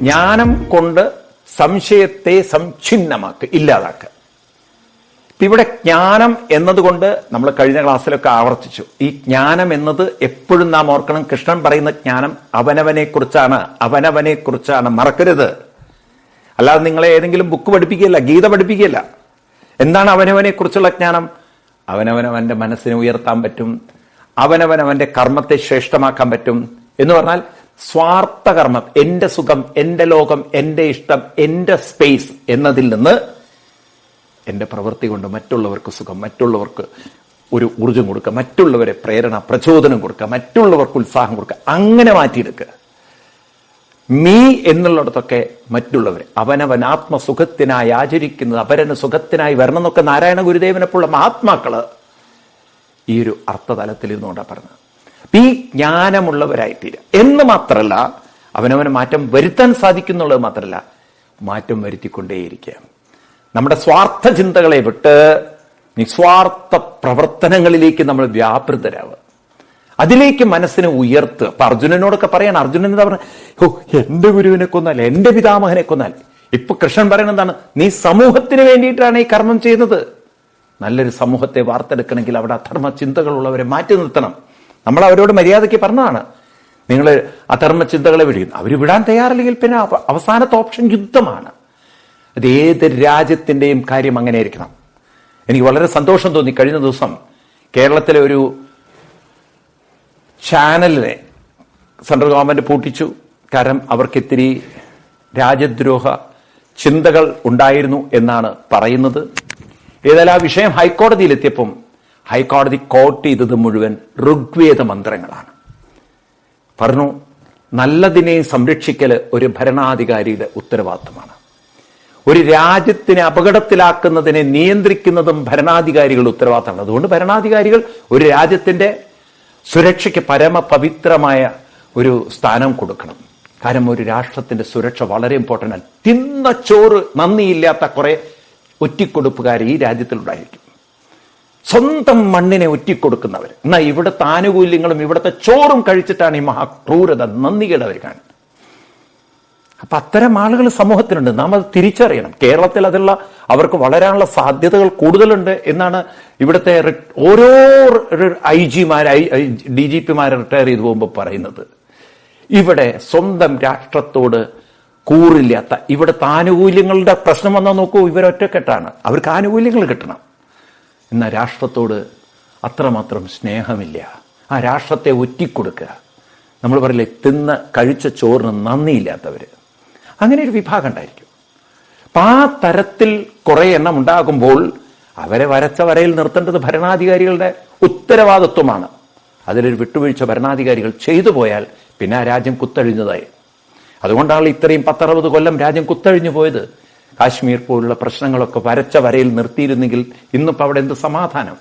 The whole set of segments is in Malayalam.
ജ്ഞാനം കൊണ്ട് സംശയത്തെ സംഛിന്നമാക്കുക, ഇല്ലാതാക്കുക. ഇവിടെ ജ്ഞാനം എന്നതുകൊണ്ട് നമ്മൾ കഴിഞ്ഞ ക്ലാസ്സിലൊക്കെ ആവർത്തിച്ചു. ഈ ജ്ഞാനം എന്നത് എപ്പോഴും നാം ഓർക്കണം, കൃഷ്ണൻ പറയുന്ന ജ്ഞാനം അവനവനെ കുറിച്ചാണ്, മറക്കരുത്. അല്ലാതെ നിങ്ങളെ ഏതെങ്കിലും ബുക്ക് പഠിപ്പിക്കുകയല്ല, ഗീത പഠിപ്പിക്കുകയല്ല. എന്താണ് അവനവനെ കുറിച്ചുള്ള ജ്ഞാനം? അവനവന്റെ മനസ്സിനെ ഉയർത്താൻ പറ്റും, അവനവന്റെ കർമ്മത്തെ ശ്രേഷ്ഠമാക്കാൻ പറ്റും എന്ന് പറഞ്ഞാൽ സ്വാർത്ഥ കർമ്മം, എന്റെ സുഖം, എന്റെ ലോകം, എന്റെ ഇഷ്ടം, എന്റെ സ്പേസ് എന്നതിൽ നിന്ന് എന്റെ പ്രവൃത്തി കൊണ്ട് മറ്റുള്ളവർക്ക് സുഖം, മറ്റുള്ളവർക്ക് ഒരു ഊർജം കൊടുക്കുക, മറ്റുള്ളവരെ പ്രേരണ പ്രചോദനം കൊടുക്കുക, മറ്റുള്ളവർക്ക് ഉത്സാഹം കൊടുക്കുക, അങ്ങനെ മാറ്റിയെടുക്കുക. മീ എന്നുള്ളിടത്തൊക്കെ മറ്റുള്ളവരെ അവനവൻ ആത്മസുഖത്തിനായി ആചരിക്കുന്നത് അപരന് സുഖത്തിനായി വരണം എന്നൊക്കെ നാരായണ ഗുരുദേവനെപ്പോലുള്ള മഹാത്മാക്കള് ഈ ഒരു അർത്ഥതലത്തിൽ ഇരുന്നുകൊണ്ടാണ് പറഞ്ഞത്. ഈ ജ്ഞാനമുള്ളവരായിത്തീരുക എന്ന് മാത്രമല്ല, അവനവന് മാറ്റം വരുത്താൻ സാധിക്കുന്നുള്ളത് മാത്രമല്ല, മാറ്റം വരുത്തിക്കൊണ്ടേയിരിക്കുക. നമ്മുടെ സ്വാർത്ഥ ചിന്തകളെ വിട്ട് നിസ്വാർത്ഥ പ്രവർത്തനങ്ങളിലേക്ക് നമ്മൾ വ്യാപൃതരാവുക, അതിലേക്ക് മനസ്സിനെ ഉയർത്തുക. അപ്പൊ അർജുനനോടൊക്കെ പറയാണ്, അർജുനൻ എന്താ പറഞ്ഞ, ഓ എന്റെ ഗുരുവിനെ കൊന്നാൽ, എന്റെ പിതാമഹനെ കൊന്നാൽ. ഇപ്പൊ കൃഷ്ണൻ പറയുന്നത് എന്താണ്? നീ സമൂഹത്തിന് വേണ്ടിയിട്ടാണ് ഈ കർമ്മം ചെയ്യുന്നത്. നല്ലൊരു സമൂഹത്തെ വാർത്തെടുക്കണമെങ്കിൽ അവിടെ അധർമ്മ ചിന്തകളുള്ളവരെ മാറ്റി നിർത്തണം. നമ്മൾ അവരോട് മര്യാദയ്ക്ക് പറഞ്ഞതാണ്, നിങ്ങൾ അധർമ്മ ചിന്തകളെ വിടുന്നു. അവർ വിടാൻ തയ്യാറില്ലെങ്കിൽ പിന്നെ അവസാനത്തെ ഓപ്ഷൻ യുദ്ധമാണ്. അത് ഏത് രാജ്യത്തിന്റെയും കാര്യം അങ്ങനെ ആയിരിക്കണം. എനിക്ക് വളരെ സന്തോഷം തോന്നി, കഴിഞ്ഞ ദിവസം കേരളത്തിലെ ഒരു ചാനലിനെ സെൻട്രൽ ഗവൺമെന്റ് പൂട്ടിച്ചു. കാരണം അവർക്കിത്തിരി രാജ്യദ്രോഹ ചിന്തകൾ ഉണ്ടായിരുന്നു എന്നാണ് പറയുന്നത്. ഏതായാലും ആ വിഷയം ഹൈക്കോടതിയിലെത്തിയപ്പം ഹൈക്കോടതി കോട്ട് ചെയ്തത് മുഴുവൻ ഋഗ്വേദ മന്ത്രങ്ങളാണ്. പറഞ്ഞു, നല്ലതിനെ സംരക്ഷിക്കല് ഒരു ഭരണാധികാരിയുടെ ഉത്തരവാദിത്തമാണ്. ഒരു രാജ്യത്തിനെ അപകടത്തിലാക്കുന്നതിനെ നിയന്ത്രിക്കുന്നതും ഭരണാധികാരികളുടെ ഉത്തരവാദിത്തമാണ്. അതുകൊണ്ട് ഭരണാധികാരികൾ ഒരു രാജ്യത്തിന്റെ സുരക്ഷയ്ക്ക് പരമപവിത്രമായ ഒരു സ്ഥാനം കൊടുക്കണം. കാരണം ഒരു രാഷ്ട്രത്തിന്റെ സുരക്ഷ വളരെ ഇമ്പോർട്ടൻ്റ് ആണ്. തിന്ന ചോറ് നന്ദിയില്ലാത്ത കുറെ ഒറ്റിക്കൊടുപ്പുകാർ ഈ രാജ്യത്തിലുണ്ടായിരിക്കും, സ്വന്തം മണ്ണിനെ ഒറ്റിക്കൊടുക്കുന്നവർ. എന്നാൽ ഇവിടുത്തെ ആനുകൂല്യങ്ങളും ഇവിടുത്തെ ചോറും കഴിച്ചിട്ടാണ് ഈ മഹാക്രൂരത, നന്ദികേടവർ കാണുന്നത്. അപ്പൊ അത്തരം ആളുകൾ സമൂഹത്തിലുണ്ട്, നാം അത് തിരിച്ചറിയണം. കേരളത്തിൽ അതുള്ള അവർക്ക് വളരാനുള്ള സാധ്യതകൾ കൂടുതലുണ്ട് എന്നാണ് ഇവിടുത്തെ ഓരോ DGPമാർ റിട്ടയർ ചെയ്തു പോകുമ്പോൾ പറയുന്നത്. ഇവിടെ സ്വന്തം രാഷ്ട്രത്തോട് കൂറില്ലാത്ത, ഇവിടുത്തെ ആനുകൂല്യങ്ങളുടെ പ്രശ്നം വന്നാൽ നോക്കൂ, ഇവരൊറ്റക്കെട്ടാണ്, അവർക്ക് ആനുകൂല്യങ്ങൾ കിട്ടണം. എന്നാൽ രാഷ്ട്രത്തോട് അത്രമാത്രം സ്നേഹമില്ല, ആ രാഷ്ട്രത്തെ ഒറ്റിക്കൊടുക്കുക. നമ്മൾ പറയില്ലേ, കഴിച്ച ചോറിന് നന്ദിയില്ലാത്തവര്, അങ്ങനെ ഒരു വിഭാഗം ഉണ്ടായിരിക്കും. അപ്പൊ ആ തരത്തിൽ കുറെ എണ്ണം ഉണ്ടാകുമ്പോൾ അവരെ വരച്ച വരയിൽ നിർത്തേണ്ടത് ഭരണാധികാരികളുടെ ഉത്തരവാദിത്വമാണ്. അതിലൊരു വിട്ടുവീഴ്ച ഭരണാധികാരികൾ ചെയ്തു പോയാൽ പിന്നെ ആ രാജ്യം കുത്തഴിഞ്ഞതായി. അതുകൊണ്ടാണ് ഇത്രയും 10-60 കൊല്ലം രാജ്യം കുത്തഴിഞ്ഞു പോയത്. കാശ്മീർ പോലുള്ള പ്രശ്നങ്ങളൊക്കെ വരച്ച വരയിൽ നിർത്തിയിരുന്നെങ്കിൽ ഇന്നിപ്പോ അവിടെ എന്ത് സമാധാനം.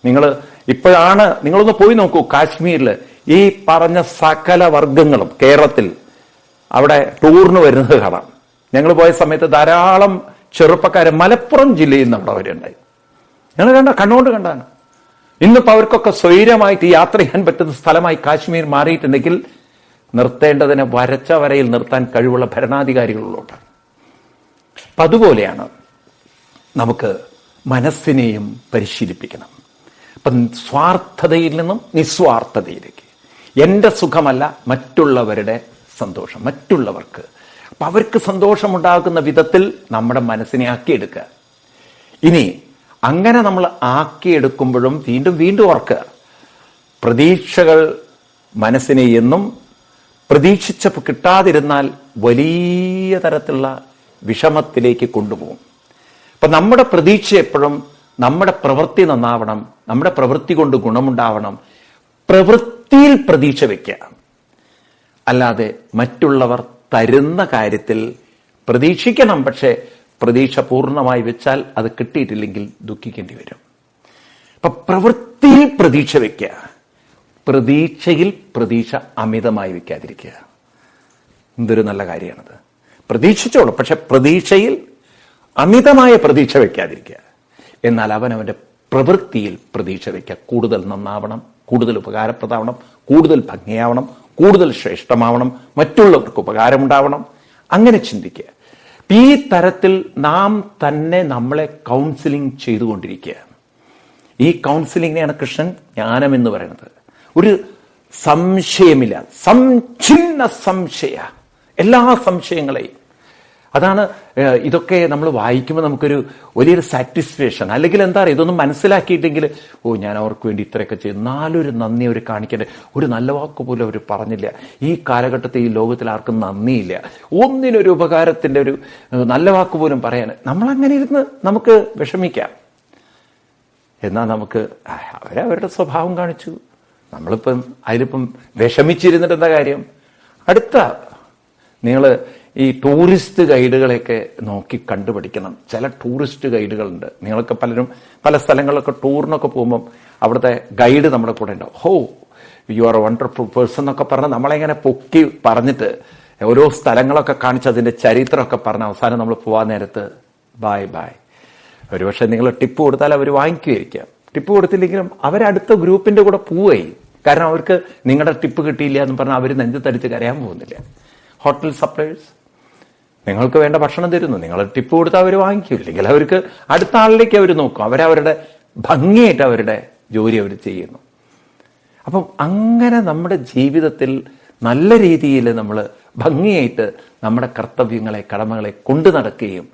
നിങ്ങളൊന്ന് പോയി നോക്കൂ, കാശ്മീരിൽ ഈ പറഞ്ഞ സകല വർഗങ്ങളും കേരളത്തിൽ അവിടെ ടൂറിന് വരുന്നത് കാണാം. ഞങ്ങൾ പോയ സമയത്ത് ധാരാളം ചെറുപ്പക്കാരെ മലപ്പുറം ജില്ലയിൽ നിന്ന് അവിടെ അവരുണ്ടായി. ഞങ്ങൾ കണ്ണുകൊണ്ട് കണ്ടാണ്. ഇന്നിപ്പോ അവർക്കൊക്കെ സ്വൈര്യമായിട്ട് യാത്ര ചെയ്യാൻ പറ്റുന്ന സ്ഥലമായി കാശ്മീർ മാറിയിട്ടുണ്ടെങ്കിൽ നിർത്തേണ്ടതിനെ വരച്ച വരയിൽ നിർത്താൻ കഴിവുള്ള ഭരണാധികാരികളുള്ളതാണ്. അപ്പൊ അതുപോലെയാണ് നമുക്ക് മനസ്സിനെയും പരിശീലിപ്പിക്കണം. അപ്പം സ്വാർത്ഥതയിൽ നിന്നും നിസ്വാർത്ഥതയിലേക്ക്, എന്റെ സുഖമല്ല മറ്റുള്ളവരുടെ സന്തോഷം, മറ്റുള്ളവർക്ക്. അപ്പൊ അവർക്ക് സന്തോഷമുണ്ടാകുന്ന വിധത്തിൽ നമ്മുടെ മനസ്സിനെ ആക്കിയെടുക്കുക. ഇനി അങ്ങനെ നമ്മൾ ആക്കിയെടുക്കുമ്പോഴും വീണ്ടും വീണ്ടും ഓർക്കുക, പ്രതീക്ഷകൾ മനസ്സിനെ എന്നും പ്രതീക്ഷിച്ചപ്പോൾ കിട്ടാതിരുന്നാൽ വലിയ തരത്തിലുള്ള വിഷമത്തിലേക്ക് കൊണ്ടുപോകും. അപ്പൊ നമ്മുടെ പ്രതീക്ഷ എപ്പോഴും നമ്മുടെ പ്രവൃത്തി നന്നാവണം, നമ്മുടെ പ്രവൃത്തി കൊണ്ട് ഗുണമുണ്ടാവണം. പ്രവൃത്തിയിൽ പ്രതീക്ഷ വെക്കുക, അല്ലാതെ മറ്റുള്ളവർ തരുന്ന കാര്യത്തിൽ പ്രതീക്ഷിക്കണം. പക്ഷെ പ്രതീക്ഷ പൂർണ്ണമായി വെച്ചാൽ അത് കിട്ടിയിട്ടില്ലെങ്കിൽ ദുഃഖിക്കേണ്ടി വരും. അപ്പൊ പ്രവൃത്തിയിൽ പ്രതീക്ഷ വെക്കുക, പ്രതീക്ഷയിൽ പ്രതീക്ഷ അമിതമായി വെക്കാതിരിക്കുക. എന്തൊരു നല്ല കാര്യമാണത്. പ്രതീക്ഷിച്ചോളൂ, പക്ഷെ പ്രതീക്ഷയിൽ അമിതമായ പ്രതീക്ഷ വെക്കാതിരിക്കുക. എന്നാൽ അവനവന്റെ പ്രവൃത്തിയിൽ പ്രതീക്ഷ വെക്കുക. കൂടുതൽ നന്നാവണം, കൂടുതൽ ഉപകാരപ്രദമാവണം, കൂടുതൽ ഭംഗിയാവണം, കൂടുതൽ ശ്രേഷ്ഠമാവണം, മറ്റുള്ളവർക്ക് ഉപകാരമുണ്ടാവണം. അങ്ങനെ ചിന്തിക്കുക. ഈ തരത്തിൽ നാം തന്നെ നമ്മളെ കൗൺസിലിംഗ് ചെയ്തുകൊണ്ടിരിക്കുക. ഈ കൗൺസിലിങ്ങിനെയാണ് കൃഷ്ണൻ ജ്ഞാനം എന്ന് പറയുന്നത്. ഒരു സംശയമില്ല, സംഛിന്ന സംശയ, എല്ലാ സംശയങ്ങളെയും. അതാണ് ഇതൊക്കെ നമ്മൾ വായിക്കുമ്പോൾ നമുക്കൊരു വലിയൊരു സാറ്റിസ്ഫാക്ഷൻ. അല്ലെങ്കിൽ എന്താ പറയുക, ഇതൊന്നും മനസ്സിലാക്കിയിട്ടെങ്കിൽ ഞാൻ അവർക്ക് വേണ്ടി ഇത്രയൊക്കെ ചെയ്തു, നാലൊരു നന്ദി അവർ കാണിക്കേണ്ട, ഒരു നല്ല വാക്ക് പോലും അവർ പറഞ്ഞില്ല. ഈ കാലഘട്ടത്തിൽ ഈ ലോകത്തിൽ ആർക്കും നന്ദിയില്ല, ഒന്നിനൊരു ഉപകാരത്തിന്റെ ഒരു നല്ല വാക്ക് പോലും പറയാൻ. നമ്മളങ്ങനെ ഇരുന്ന് നമുക്ക് വിഷമിക്കാം. എന്നാൽ നമുക്ക് അവരവരുടെ സ്വഭാവം കാണിച്ചു, നമ്മളിപ്പം അതിലിപ്പം വിഷമിച്ചിരുന്നിട്ട് എന്താ കാര്യം? അടുത്ത നിങ്ങൾ ഈ ടൂറിസ്റ്റ് ഗൈഡുകളെയൊക്കെ നോക്കി കണ്ടുപിടിക്കണം. ചില ടൂറിസ്റ്റ് ഗൈഡുകളുണ്ട്. നിങ്ങളൊക്കെ പലരും പല സ്ഥലങ്ങളിലൊക്കെ ടൂറിനൊക്കെ പോകുമ്പം അവിടുത്തെ ഗൈഡ് നമ്മുടെ കൂടെ ഉണ്ടാവും. ഹോ you are A wonderful person എന്നൊക്കെ പറഞ്ഞ് നമ്മളെങ്ങനെ പൊക്കി പറഞ്ഞിട്ട് ഓരോ സ്ഥലങ്ങളൊക്കെ കാണിച്ച് അതിന്റെ ചരിത്രമൊക്കെ പറഞ്ഞ് അവസാനം നമ്മൾ പോകാൻ നേരത്ത് ബായ് ബായ്. ഒരുപക്ഷെ നിങ്ങൾ ടിപ്പ് കൊടുത്താൽ അവർ വാങ്ങിക്കുമായിരിക്കാം. ടിപ്പ് കൊടുത്തില്ലെങ്കിലും അവരടുത്ത ഗ്രൂപ്പിന്റെ കൂടെ പോവുകയും. കാരണം അവർക്ക് നിങ്ങളുടെ ടിപ്പ് കിട്ടിയില്ല എന്ന് പറഞ്ഞാൽ അവർ നെഞ്ചത്തടിച്ച് കരയാൻ പോകുന്നില്ല. ഹോട്ടൽ സപ്ലൈസ് നിങ്ങൾക്ക് വേണ്ട ഭക്ഷണം തരുന്നു, നിങ്ങൾ ടിപ്പ് കൊടുത്താൽ അവർ വാങ്ങിക്കില്ലെങ്കിൽ അവർക്ക് അടുത്ത ആളിലേക്ക് അവർ നോക്കും. അവരവരുടെ ഭംഗിയായിട്ട് അവരുടെ ജോലി അവർ ചെയ്യുന്നു. അപ്പം അങ്ങനെ നമ്മുടെ ജീവിതത്തിൽ നല്ല രീതിയിൽ നമ്മൾ ഭംഗിയായിട്ട് നമ്മുടെ കർത്തവ്യങ്ങളെ, കടമകളെ കൊണ്ടു നടക്കുകയും,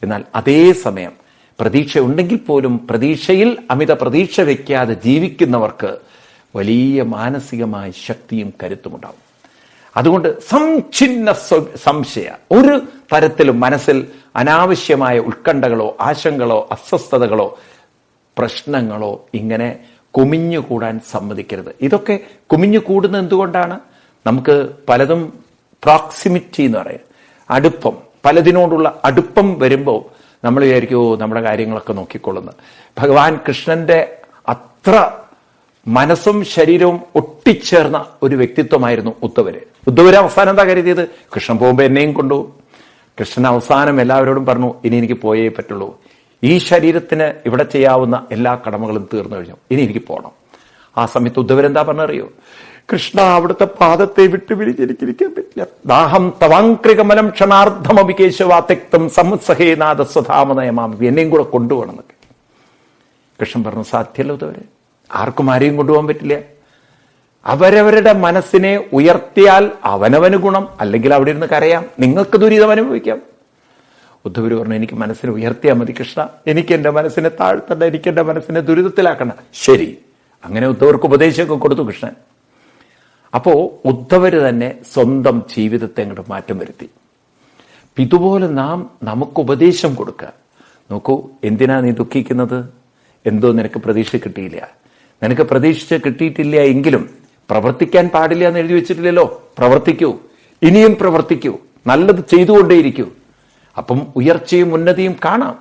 എന്നാൽ അതേസമയം പ്രതീക്ഷ ഉണ്ടെങ്കിൽ പോലും പ്രതീക്ഷയിൽ അമിത പ്രതീക്ഷ വയ്ക്കാതെ ജീവിക്കുന്നവർക്ക് വലിയ മാനസികമായ ശക്തിയും കരുത്തുമുണ്ടാവും. അതുകൊണ്ട് സംഛിന്ന സംശയ, ഒരു തരത്തിലും മനസ്സിൽ അനാവശ്യമായ ഉത്കണ്ഠകളോ ആശങ്കകളോ അസ്വസ്ഥതകളോ പ്രശ്നങ്ങളോ ഇങ്ങനെ കുമിഞ്ഞുകൂടാൻ സമ്മതിക്കരുത്. ഇതൊക്കെ കുമിഞ്ഞുകൂടുന്നത് എന്തുകൊണ്ടാണ്? നമുക്ക് പലതും പ്രോക്സിമിറ്റി എന്ന് പറയും, അടുപ്പം, പലതിനോടുള്ള അടുപ്പം വരുമ്പോൾ നമ്മൾ വിചാരിക്കുമോ നമ്മുടെ കാര്യങ്ങളൊക്കെ നോക്കിക്കൊള്ളുന്നത്. ഭഗവാൻ കൃഷ്ണന്റെ അത്ര മനസ്സും ശരീരവും ഒട്ടിച്ചേർന്ന ഒരു വ്യക്തിത്വമായിരുന്നു ഉദ്ധവര്. ഉദ്ധവര് അവസാനം എന്താ കരുതിയത്? കൃഷ്ണൻ പോകുമ്പോൾ എന്നെയും കൊണ്ടുപോകും. കൃഷ്ണൻ അവസാനം എല്ലാവരോടും പറഞ്ഞു, ഇനി എനിക്ക് പോയേ പറ്റുള്ളൂ, ഈ ശരീരത്തിന് ഇവിടെ ചെയ്യാവുന്ന എല്ലാ കടമകളും തീർന്നു കഴിഞ്ഞു, ഇനി എനിക്ക് പോകണം. ആ സമയത്ത് ഉദ്ധവരെന്താ പറഞ്ഞറിയോ? കൃഷ്ണ, അവിടുത്തെ പാദത്തെ വിട്ടുപിരിഞ്ഞിരിക്കാൻ പറ്റില്ല. ദാഹം തവാങ്ക്രികമലം ക്ഷണാർദ്ധമഭികേശവാത്യക്തം സമുത്സഹേനാഥ സ്വധാമനയമാമി, എന്നെയും കൂടെ കൊണ്ടുപോകണം എന്നൊക്കെ. കൃഷ്ണൻ പറഞ്ഞു, സാധ്യമല്ല ഉദ്ധവരെ, ആർക്കും ആരെയും കൊണ്ടുപോകാൻ പറ്റില്ല. അവരവരുടെ മനസ്സിനെ ഉയർത്തിയാൽ അവനവന് ഗുണം, അല്ലെങ്കിൽ അവിടെ ഇരുന്ന് കരയാം, നിങ്ങൾക്ക് ദുരിതം അനുഭവിക്കാം. ഉദ്ധവര് പറഞ്ഞു, എനിക്ക് മനസ്സിനെ ഉയർത്തിയാൽ മതി കൃഷ്ണ, എനിക്ക് എന്റെ മനസ്സിനെ താഴ്ത്തണ്ട, എനിക്ക് എന്റെ മനസ്സിനെ ദുരിതത്തിലാക്കണ്ട. ശരി, അങ്ങനെ ഉദ്ധവർക്ക് ഉപദേശമൊക്കെ കൊടുത്തു കൃഷ്ണൻ. അപ്പോ ഉദ്ധവര് തന്നെ സ്വന്തം ജീവിതത്തെ അങ്ങോട്ട് മാറ്റം വരുത്തി. ഇതുപോലെ നാം നമുക്ക് ഉപദേശം കൊടുക്കുക. നോക്കൂ, എന്തിനാ നീ ദുഃഖിക്കുന്നത്? എന്തോ നിനക്ക് പ്രതീക്ഷ കിട്ടിയില്ല. നിനക്ക് പ്രതീക്ഷിച്ച് കിട്ടിയിട്ടില്ല എങ്കിലും പ്രവർത്തിക്കാൻ പാടില്ല എന്ന് എഴുതി വെച്ചിട്ടില്ലല്ലോ. പ്രവർത്തിക്കൂ, ഇനിയും പ്രവർത്തിക്കൂ, നല്ലത് ചെയ്തുകൊണ്ടേയിരിക്കൂ. അപ്പം ഉയർച്ചയും ഉന്നതിയും കാണാം.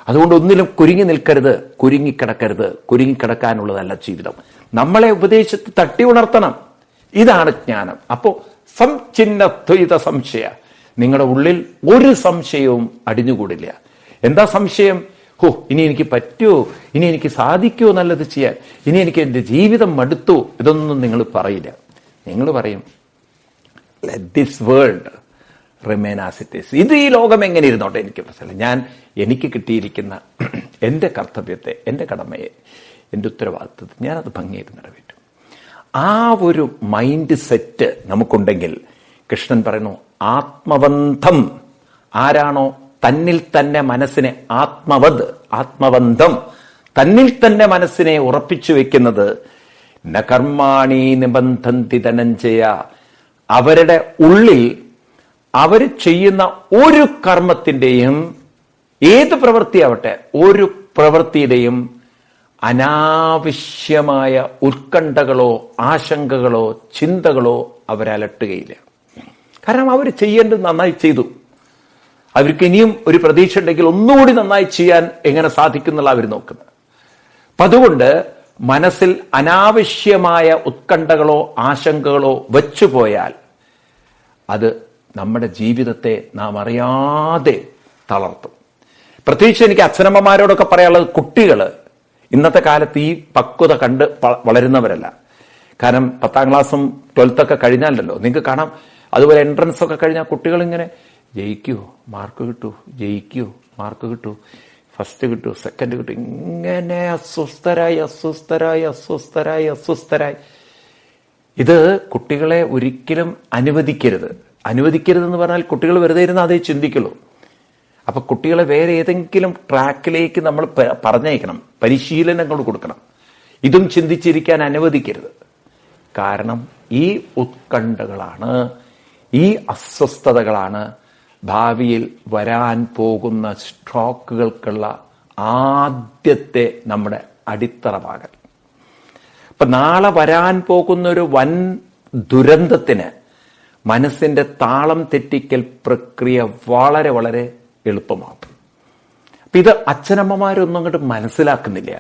അതുകൊണ്ട് ഒന്നിലും കുരുങ്ങി നിൽക്കരുത്, കുരുങ്ങിക്കിടക്കരുത്. കുരുങ്ങിക്കിടക്കാനുള്ളതല്ല ജീവിതം. നമ്മളെ ഉപദേശത്ത് തട്ടി ഉണർത്തണം. ഇതാണ് ജ്ഞാനം. അപ്പോ സംഛിന്നദ്വൈത സംശയ, നിങ്ങളുടെ ഉള്ളിൽ ഒരു സംശയവും അടിഞ്ഞുകൂടില്ല. എന്താ സംശയം? ഇനി എനിക്ക് പറ്റുമോ, ഇനി എനിക്ക് സാധിക്കുമോ നല്ലത് ചെയ്യാൻ, ഇനി എനിക്ക് എന്റെ ജീവിതം മടുത്തു, ഇതൊന്നും നിങ്ങൾ പറയില്ല. നിങ്ങൾ പറയും, let this world remain as it is. ഇത് ഈ ലോകം എങ്ങനെ ഇരുന്നോട്ടെ, എനിക്ക് പ്രശ്നമില്ല. എനിക്ക് കിട്ടിയിരിക്കുന്ന എന്റെ കർത്തവ്യത്തെ, എന്റെ കടമയെ, എന്റെ ഉത്തരവാദിത്വത്തെ ഞാനത് ഭംഗിയായിട്ട് നിറവേറ്റും. ആ ഒരു മൈൻഡ് സെറ്റ് നമുക്കുണ്ടെങ്കിൽ, കൃഷ്ണൻ പറയുന്നു, ആത്മബന്ധം, ആരാണോ തന്നിൽ തന്നെ മനസ്സിനെ ആത്മബന്ധം, തന്നിൽ തന്നെ മനസ്സിനെ ഉറപ്പിച്ചു വെക്കുന്നത്, ന കർമാണി നിബന്ധന്തി ധനഞ്ജയ, അവരുടെ ഉള്ളിൽ അവർ ചെയ്യുന്ന ഒരു കർമ്മത്തിന്റെയും, ഏത് പ്രവൃത്തിയാവട്ടെ, ഒരു പ്രവൃത്തിയുടെയും അനാവശ്യമായ ഉത്കണ്ഠകളോ ആശങ്കകളോ ചിന്തകളോ അവരലട്ടുകയില്ല. കാരണം അവർ ചെയ്യേണ്ടത് നന്നായി ചെയ്തു. അവർക്ക് ഇനിയും ഒരു പ്രതീക്ഷ ഉണ്ടെങ്കിൽ ഒന്നുകൂടി നന്നായി ചെയ്യാൻ എങ്ങനെ സാധിക്കുന്നുള്ള അവർ നോക്കുന്നത്. അപ്പൊ അതുകൊണ്ട് മനസ്സിൽ അനാവശ്യമായ ഉത്കണ്ഠകളോ ആശങ്കകളോ വെച്ചുപോയാൽ അത് നമ്മുടെ ജീവിതത്തെ നാം അറിയാതെ തളർത്തും. പ്രത്യേകിച്ച് എനിക്ക് അച്ഛനമ്മമാരോടൊക്കെ പറയാനുള്ളത്, കുട്ടികൾ ഇന്നത്തെ കാലത്ത് ഈ പക്വത കണ്ട് വളരുന്നവരല്ല. കാരണം 10ാം ക്ലാസ്സും 12th ഒക്കെ കഴിഞ്ഞാലല്ലോ നിങ്ങൾക്ക് കാണാം. അതുപോലെ എൻട്രൻസ് ഒക്കെ കഴിഞ്ഞാൽ കുട്ടികൾ ഇങ്ങനെ ജയിക്കുമോ, മാർക്ക് കിട്ടൂ, ജയിക്കുമോ, മാർക്ക് കിട്ടൂ, ഫസ്റ്റ് കിട്ടൂ, സെക്കൻഡ് കിട്ടൂ, ഇങ്ങനെ അസ്വസ്ഥരായി. ഇത് കുട്ടികളെ ഒരിക്കലും അനുവദിക്കരുതെന്ന് പറഞ്ഞാൽ കുട്ടികൾ വെറുതെ ഇരുന്ന് അതേ ചിന്തിക്കുള്ളൂ. അപ്പൊ കുട്ടികളെ വേറെ ഏതെങ്കിലും ട്രാക്കിലേക്ക് നമ്മൾ പറഞ്ഞയക്കണം, പരിശീലനങ്ങൾ കൊടുക്കണം. ഇതും ചിന്തിച്ചിരിക്കാൻ അനുവദിക്കരുത്. കാരണം ഈ ഉത്കണ്ഠകളാണ്, ഈ അസ്വസ്ഥതകളാണ് ഭാവിയിൽ വരാൻ പോകുന്ന സ്ട്രോക്കുകൾക്കുള്ള ആദ്യത്തെ നമ്മുടെ അടിത്തറ പാകൽ. ഇപ്പൊ നാളെ വരാൻ പോകുന്ന ഒരു വൻ ദുരന്തത്തിന് മനസ്സിന്റെ താളം തെറ്റിക്കൽ പ്രക്രിയ വളരെ വളരെ എളുപ്പമാകും. അപ്പൊ ഇത് അച്ഛനമ്മമാരൊന്നും അങ്ങോട്ട് മനസ്സിലാക്കുന്നില്ല.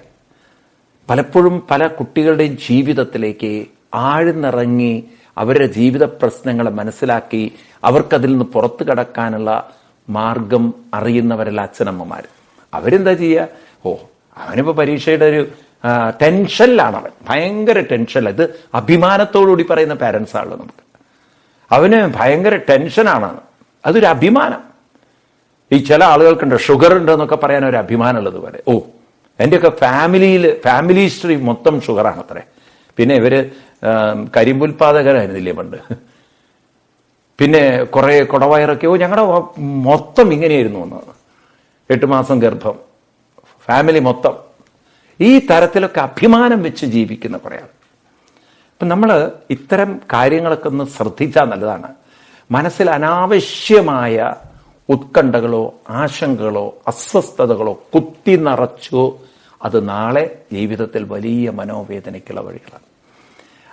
പലപ്പോഴും പല കുട്ടികളുടെയും ജീവിതത്തിലേക്ക് ആഴ്ന്നിറങ്ങി അവരുടെ ജീവിത പ്രശ്നങ്ങളെ മനസ്സിലാക്കി അവർക്കതിൽ നിന്ന് പുറത്തു കടക്കാനുള്ള മാർഗം അറിയുന്നവരല്ല അച്ഛനമ്മമാർ. അവരെന്താ ചെയ്യുക? അവനിപ്പോ പരീക്ഷയുടെ ഒരു ടെൻഷനിലാണ്, അവൻ ഭയങ്കര ടെൻഷനിലാണ്. ഇത് അഭിമാനത്തോടുകൂടി പറയുന്ന പാരൻസ് ആണല്ലോ നമുക്ക്. അവന് ഭയങ്കര ടെൻഷനാണ്, അതൊരു അഭിമാനം. ഈ ചില ആളുകൾക്കുണ്ട് ഷുഗർ ഉണ്ട് എന്നൊക്കെ പറയാൻ ഒരു അഭിമാനം ഉള്ളതുപോലെ. എന്റെയൊക്കെ ഫാമിലി ഹിസ്റ്ററി മൊത്തം ഷുഗറാണ് അത്രേ. പിന്നെ ഇവര് കരിമ്പുൽപാദകരായിരുന്നില്ലേ പണ്ട്. പിന്നെ കുറെ കുടവയറൊക്കെ ഞങ്ങളുടെ മൊത്തം ഇങ്ങനെയായിരുന്നു എന്നാണ്. 8 മാസം ഗർഭം, ഫാമിലി മൊത്തം. ഈ തരത്തിലൊക്കെ അഭിമാനം വെച്ച് ജീവിക്കുന്ന കുറയാണ്. അപ്പൊ നമ്മൾ ഇത്തരം കാര്യങ്ങളൊക്കെ ഒന്ന് ശ്രദ്ധിച്ചാൽ നല്ലതാണ്. മനസ്സിൽ അനാവശ്യമായ ഉത്കണ്ഠകളോ ആശങ്കകളോ അസ്വസ്ഥതകളോ കുത്തി നിറച്ചോ അത് നാളെ ജീവിതത്തിൽ വലിയ മനോവേദനയ്ക്കുള്ള വഴികളാണ്.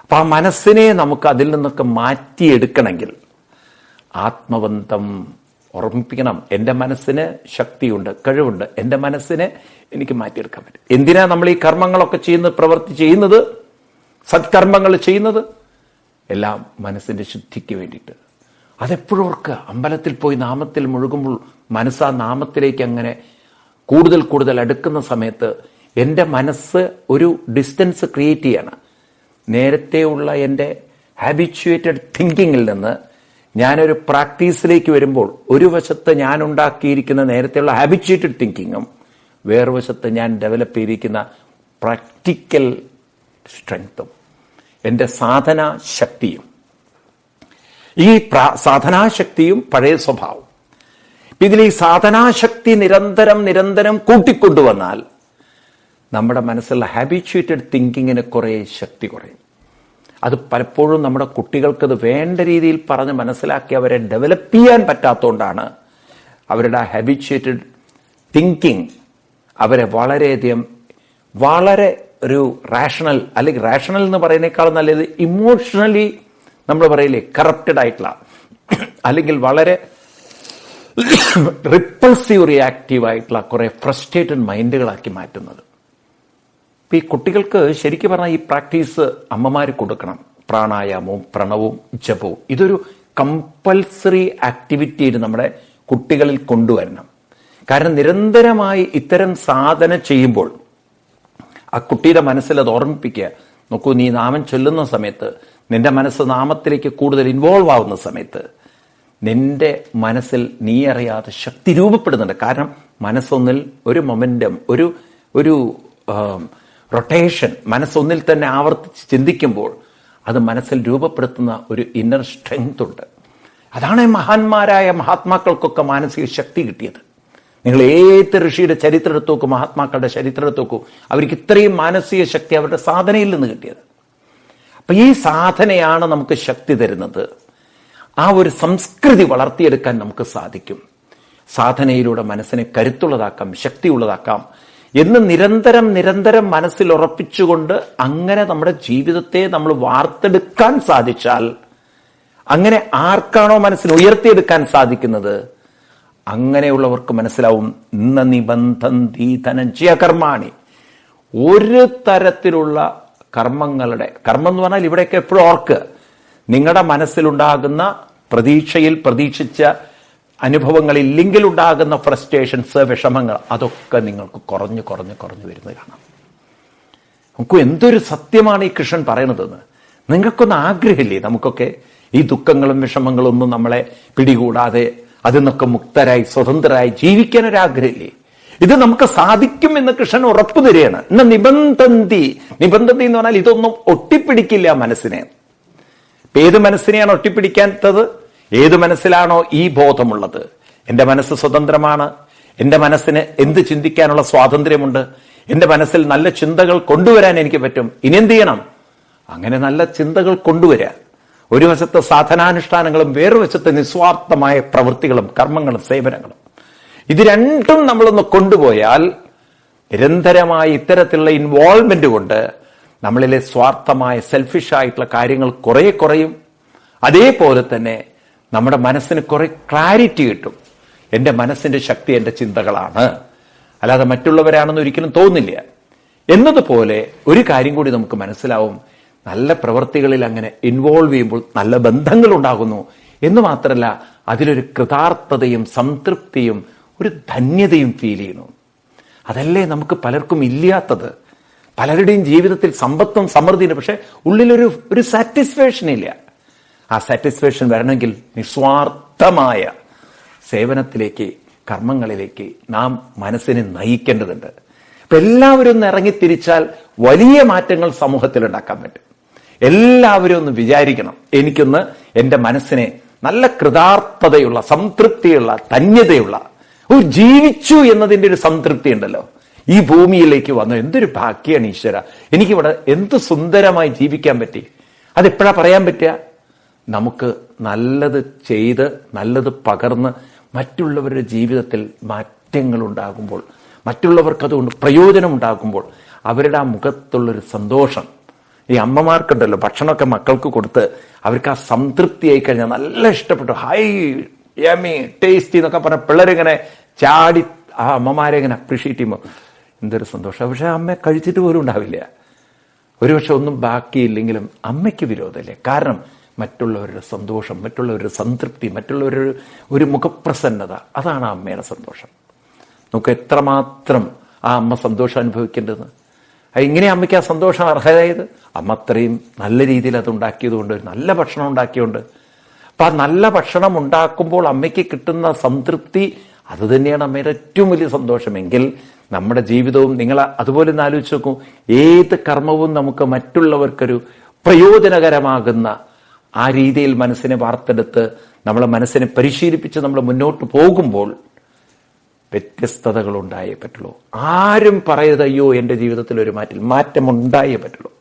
അപ്പൊ ആ മനസ്സിനെ നമുക്ക് അതിൽ നിന്നൊക്കെ മാറ്റിയെടുക്കണമെങ്കിൽ ആത്മബന്ധം ഓർമ്മിപ്പിക്കണം. എൻ്റെ മനസ്സിന് ശക്തിയുണ്ട്, കഴിവുണ്ട്, എൻ്റെ മനസ്സിനെ എനിക്ക് മാറ്റിയെടുക്കാൻ പറ്റും. എന്തിനാ നമ്മൾ ഈ കർമ്മങ്ങളൊക്കെ പ്രവൃത്തി ചെയ്യുന്നത്, സത്കർമ്മങ്ങൾ ചെയ്യുന്നത്? എല്ലാം മനസ്സിന്റെ ശുദ്ധിക്ക് വേണ്ടിയിട്ട്. അതെപ്പോഴും ഓർക്കുക. അമ്പലത്തിൽ പോയി നാമത്തിൽ മുഴുകുമ്പോൾ മനസ്സാ നാമത്തിലേക്ക് അങ്ങനെ കൂടുതൽ കൂടുതൽ അടുക്കുന്ന സമയത്ത് എൻ്റെ മനസ്സ് ഒരു ഡിസ്റ്റൻസ് ക്രിയേറ്റ് ചെയ്യാണ്. നേരത്തെയുള്ള എൻ്റെ ഹാബിച്വേറ്റഡ് തിങ്കിങ്ങിൽ നിന്ന് ഞാനൊരു പ്രാക്ടീസിലേക്ക് വരുമ്പോൾ ഒരു വശത്ത് ഞാൻ ഉണ്ടാക്കിയിരിക്കുന്ന നേരത്തെയുള്ള ഹാബിച്വേറ്റഡ് തിങ്കിങ്ങും വേറെ വശത്ത് ഞാൻ ഡെവലപ്പ് ചെയ്തിരിക്കുന്ന പ്രാക്ടിക്കൽ സ്ട്രെങ്ത്തും എൻ്റെ സാധനാശക്തിയും, ഈ സാധനാശക്തിയും പഴയ സ്വഭാവം, ഇതിൽ ഈ സാധനാശക്തി നിരന്തരം കൂട്ടിക്കൊണ്ടുവന്നാൽ നമ്മുടെ മനസ്സിലുള്ള ഹാബിച്വേറ്റഡ് തിങ്കിങ്ങിന് കുറെ ശക്തി കുറയും. അത് പലപ്പോഴും നമ്മുടെ കുട്ടികൾക്കത് വേണ്ട രീതിയിൽ പറഞ്ഞ് മനസ്സിലാക്കി അവരെ ഡെവലപ്പ് ചെയ്യാൻ പറ്റാത്തതുകൊണ്ടാണ് അവരുടെ ഹാബിച്വേറ്റഡ് തിങ്കിങ് അവരെ വളരെയധികം വളരെ ഒരു റാഷണൽ, അല്ലെങ്കിൽ റാഷണൽ എന്ന് പറയുന്നേക്കാളും നല്ലത് ഇമോഷണലി നമ്മൾ പറയില്ലേ കറപ്റ്റഡ് ആയിട്ടുള്ള, അല്ലെങ്കിൽ വളരെ റിപ്പൾസീവ് റിയാക്റ്റീവ് ആയിട്ടുള്ള കുറെ ഫ്രസ്ട്രേറ്റഡ് മൈൻഡുകളാക്കി മാറ്റുന്നത്. ഈ കുട്ടികൾക്ക് ശരിക്കും പറഞ്ഞാൽ ഈ പ്രാക്ടീസ് അമ്മമാർ കൊടുക്കണം. പ്രാണായാമവും പ്രണവും ജപവും ഇതൊരു കമ്പൽസറി ആക്ടിവിറ്റിയായിട്ട് നമ്മുടെ കുട്ടികളിൽ കൊണ്ടുവരണം. കാരണം നിരന്തരമായി ഇത്തരം സാധന ചെയ്യുമ്പോൾ ആ കുട്ടിയുടെ മനസ്സിൽ അത് ഓർമ്മിപ്പിക്കുക. നോക്കൂ, നീ നാമം ചൊല്ലുന്ന സമയത്ത് നിന്റെ മനസ്സ് നാമത്തിലേക്ക് കൂടുതൽ ഇൻവോൾവ് ആവുന്ന സമയത്ത് നിന്റെ മനസ്സിൽ നീ അറിയാതെ ശക്തി രൂപപ്പെടുന്നുണ്ട്. കാരണം മനസ്സൊന്നിൽ ഒരു മൊമെന്റം, ഒരു റൊട്ടേഷൻ മനസ്സൊന്നിൽ തന്നെ ആവർത്തിച്ച് ചിന്തിക്കുമ്പോൾ അത് മനസ്സിൽ രൂപപ്പെടുത്തുന്ന ഒരു ഇന്നർ സ്ട്രെങ്ത് ഉണ്ട്. അതാണ് മഹാന്മാരായ മഹാത്മാക്കൾക്കൊക്കെ മാനസിക ശക്തി കിട്ടിയത്. നിങ്ങൾ ഏത് ഋഷിയുടെ ചരിത്രം എടുത്തു നോക്കൂ, മഹാത്മാക്കളുടെ ചരിത്രം എടുത്തു നോക്കൂ, അവർക്ക് ഇത്രയും മാനസിക ശക്തി അവരുടെ സാധനയിൽ നിന്ന് കിട്ടിയത്. അപ്പൊ ഈ സാധനയാണ് നമുക്ക് ശക്തി തരുന്നത്. ആ ഒരു സംസ്കൃതി വളർത്തിയെടുക്കാൻ നമുക്ക് സാധിക്കും. സാധനയിലൂടെ മനസ്സിനെ കരുത്തുള്ളതാക്കാം, ശക്തിയുള്ളതാക്കാം എന്ന് നിരന്തരം മനസ്സിൽ ഉറപ്പിച്ചുകൊണ്ട് അങ്ങനെ നമ്മുടെ ജീവിതത്തെ നമ്മൾ വാർത്തെടുക്കാൻ സാധിച്ചാൽ, അങ്ങനെ ആർക്കാണോ മനസ്സിനെ ഉയർത്തിയെടുക്കാൻ സാധിക്കുന്നത് അങ്ങനെയുള്ളവർക്ക് മനസ്സിലാവും ഇന്ന നിബന്ധന്തി ധനഞ്ജയ കർമാണി. ഒരു തരത്തിലുള്ള കർമ്മം എന്ന് പറഞ്ഞാൽ ഇവിടെയൊക്കെ എപ്പോഴും ഓർക്കുക, നിങ്ങളുടെ മനസ്സിലുണ്ടാകുന്ന പ്രതീക്ഷിച്ച അനുഭവങ്ങളില്ലെങ്കിൽ ഉണ്ടാകുന്ന ഫ്രസ്ട്രേഷൻസ്, വിഷമങ്ങൾ, അതൊക്കെ നിങ്ങൾക്ക് കുറഞ്ഞു വരുന്നത് കാണാം. നമുക്ക് എന്തൊരു സത്യമാണ് ഈ കൃഷ്ണൻ പറയണതെന്ന്. നിങ്ങൾക്കൊന്ന് ആഗ്രഹമില്ലേ നമുക്കൊക്കെ ഈ ദുഃഖങ്ങളും വിഷമങ്ങളും ഒന്നും നമ്മളെ പിടികൂടാതെ അതിൽ നിന്നൊക്കെ മുക്തരായി സ്വതന്ത്രരായി ജീവിക്കാൻ ഒരാഗ്രഹമില്ലേ? ഇത് നമുക്ക് സാധിക്കുമെന്ന് കൃഷ്ണൻ ഉറപ്പു തരികയാണ്. ഇന്ന് നിബന്ധന്തി എന്ന് പറഞ്ഞാൽ ഇതൊന്നും ഒട്ടിപ്പിടിക്കില്ല മനസ്സിനെ. ഏത് മനസ്സിനെയാണ് ഒട്ടിപ്പിടിക്കാത്തത്? ഏത് മനസ്സിലാണോ ഈ ബോധമുള്ളത്, എന്റെ മനസ്സ് സ്വതന്ത്രമാണ്, എന്റെ മനസ്സിന് എന്ത് ചിന്തിക്കാനുള്ള സ്വാതന്ത്ര്യമുണ്ട്, എന്റെ മനസ്സിൽ നല്ല ചിന്തകൾ കൊണ്ടുവരാൻ എനിക്ക് പറ്റും, ഇനി എന്ത് ചെയ്യണം? അങ്ങനെ നല്ല ചിന്തകൾ കൊണ്ടുവരാൻ. ഒരു വശത്ത് സാധനാനുഷ്ഠാനങ്ങളും വേറൊരു വശത്ത് നിസ്വാർത്ഥമായ പ്രവൃത്തികളും കർമ്മങ്ങളും സേവനങ്ങളും. ഇത് രണ്ടും നമ്മളൊന്ന് കൊണ്ടുപോയാൽ നിരന്തരമായ ഇത്തരത്തിലുള്ള ഇൻവോൾവ്മെന്റ് കൊണ്ട് നമ്മളിലെ സ്വാർത്ഥമായ സെൽഫിഷായിട്ടുള്ള കാര്യങ്ങൾ കുറെ കുറയും. അതേപോലെ തന്നെ നമ്മുടെ മനസ്സിന് കുറെ ക്ലാരിറ്റി കിട്ടും. എന്റെ മനസ്സിന്റെ ശക്തി എന്റെ ചിന്തകളാണ്, അല്ലാതെ മറ്റുള്ളവരാണെന്ന് ഒരിക്കലും തോന്നില്ല എന്നതുപോലെ ഒരു കാര്യം കൂടി നമുക്ക് മനസ്സിലാവും. നല്ല പ്രവൃത്തികളിൽ അങ്ങനെ ഇൻവോൾവ് ചെയ്യുമ്പോൾ നല്ല ബന്ധങ്ങൾ ഉണ്ടാകുന്നു എന്ന് മാത്രമല്ല, അതിലൊരു കൃതാർത്ഥതയും സംതൃപ്തിയും ഒരു ധന്യതയും ഫീൽ ചെയ്യുന്നു. അതല്ലേ നമുക്ക് പലർക്കും ഇല്ലാത്തത്. പലരുടെയും ജീവിതത്തിൽ സമ്പത്തും സമൃദ്ധിയും, പക്ഷെ ഉള്ളിലൊരു സാറ്റിസ്ഫാക്ഷൻ ഇല്ല. ആ സാറ്റിസ്ഫാക്ഷൻ വരണമെങ്കിൽ നിസ്വാർത്ഥമായ സേവനത്തിലേക്ക്, കർമ്മങ്ങളിലേക്ക് നാം മനസ്സിനെ നയിക്കേണ്ടതുണ്ട്. അപ്പൊ എല്ലാവരും ഒന്ന് ഇറങ്ങിത്തിരിച്ചാൽ വലിയ മാറ്റങ്ങൾ സമൂഹത്തിൽ ഉണ്ടാക്കാൻ പറ്റും. എല്ലാവരും ഒന്ന് വിചാരിക്കണം, എനിക്കൊന്ന് എന്റെ മനസ്സിനെ നല്ല കൃതാർത്ഥതയുള്ള, സംതൃപ്തിയുള്ള, ധന്യതയുള്ള ജീവിച്ചു എന്നതിന്റെ ഒരു സംതൃപ്തി ഉണ്ടല്ലോ. ഈ ഭൂമിയിലേക്ക് വന്നു എന്തൊരു ഭാഗ്യാണ് ഈശ്വര, എനിക്കിവിടെ എന്ത് സുന്ദരമായി ജീവിക്കാൻ പറ്റി. അതെപ്പോഴാ പറയാൻ പറ്റുക? നമുക്ക് നല്ലത് ചെയ്ത് നല്ലത് പകർന്ന് മറ്റുള്ളവരുടെ ജീവിതത്തിൽ മാറ്റങ്ങൾ ഉണ്ടാകുമ്പോൾ, മറ്റുള്ളവർക്ക് അതുകൊണ്ട് പ്രയോജനം ഉണ്ടാകുമ്പോൾ അവരുടെ ആ മുഖത്തുള്ളൊരു സന്തോഷം. ഈ അമ്മമാർക്കുണ്ടല്ലോ, ഭക്ഷണമൊക്കെ മക്കൾക്ക് കൊടുത്ത് അവർക്ക് ആ സംതൃപ്തിയായി കഴിഞ്ഞാൽ നല്ല ഇഷ്ടപ്പെട്ടു, ഹൈ യമി ടേസ്റ്റി എന്നൊക്കെ പറഞ്ഞ പിള്ളേരിങ്ങനെ ചാടി ആ അമ്മമാരെ ഇങ്ങനെ അപ്രീഷിയേറ്റ് ചെയ്യുമ്പോൾ എന്തൊരു സന്തോഷം. പക്ഷെ അമ്മ കഴിച്ചിട്ട് പോലും ഉണ്ടാവില്ല. ഒരുപക്ഷെ ഒന്നും ബാക്കിയില്ലെങ്കിലും അമ്മയ്ക്ക് വിരോധമില്ലേ? കാരണം മറ്റുള്ളവരുടെ സന്തോഷം, മറ്റുള്ളവരുടെ സംതൃപ്തി, മറ്റുള്ളവരുടെ ഒരു മുഖപ്രസന്നത, അതാണ് ആ അമ്മയുടെ സന്തോഷം. നമുക്ക് എത്രമാത്രം ആ അമ്മ സന്തോഷം അനുഭവിക്കേണ്ടതെന്ന്. ഇങ്ങനെ അമ്മയ്ക്ക് ആ സന്തോഷം അർഹതയായത് അമ്മ അത്രയും നല്ല രീതിയിൽ അത് ഉണ്ടാക്കിയതുകൊണ്ട്, ഒരു നല്ല ഭക്ഷണം ഉണ്ടാക്കിയതുകൊണ്ട്. അപ്പൊ ആ നല്ല ഭക്ഷണം ഉണ്ടാക്കുമ്പോൾ അമ്മയ്ക്ക് കിട്ടുന്ന സംതൃപ്തി, അത് തന്നെയാണ് അമ്മയുടെ ഏറ്റവും വലിയ സന്തോഷമെങ്കിൽ നമ്മുടെ ജീവിതവും നിങ്ങൾ അതുപോലെ ഒന്ന് ആലോചിച്ച് നോക്കൂ. ഏത് കർമ്മവും നമുക്ക് മറ്റുള്ളവർക്കൊരു പ്രയോജനകരമാകുന്ന ആ രീതിയിൽ മനസ്സിനെ വാർത്തെടുത്ത് നമ്മളെ മനസ്സിനെ പരിശീലിപ്പിച്ച് നമ്മൾ മുന്നോട്ട് പോകുമ്പോൾ വ്യത്യസ്തതകൾ ഉണ്ടായേ പറ്റുള്ളൂ. ആരും പറയരുത് അയ്യോ എൻ്റെ ജീവിതത്തിൽ ഒരു മാറ്റം ഉണ്ടായേ പറ്റുള്ളൂ.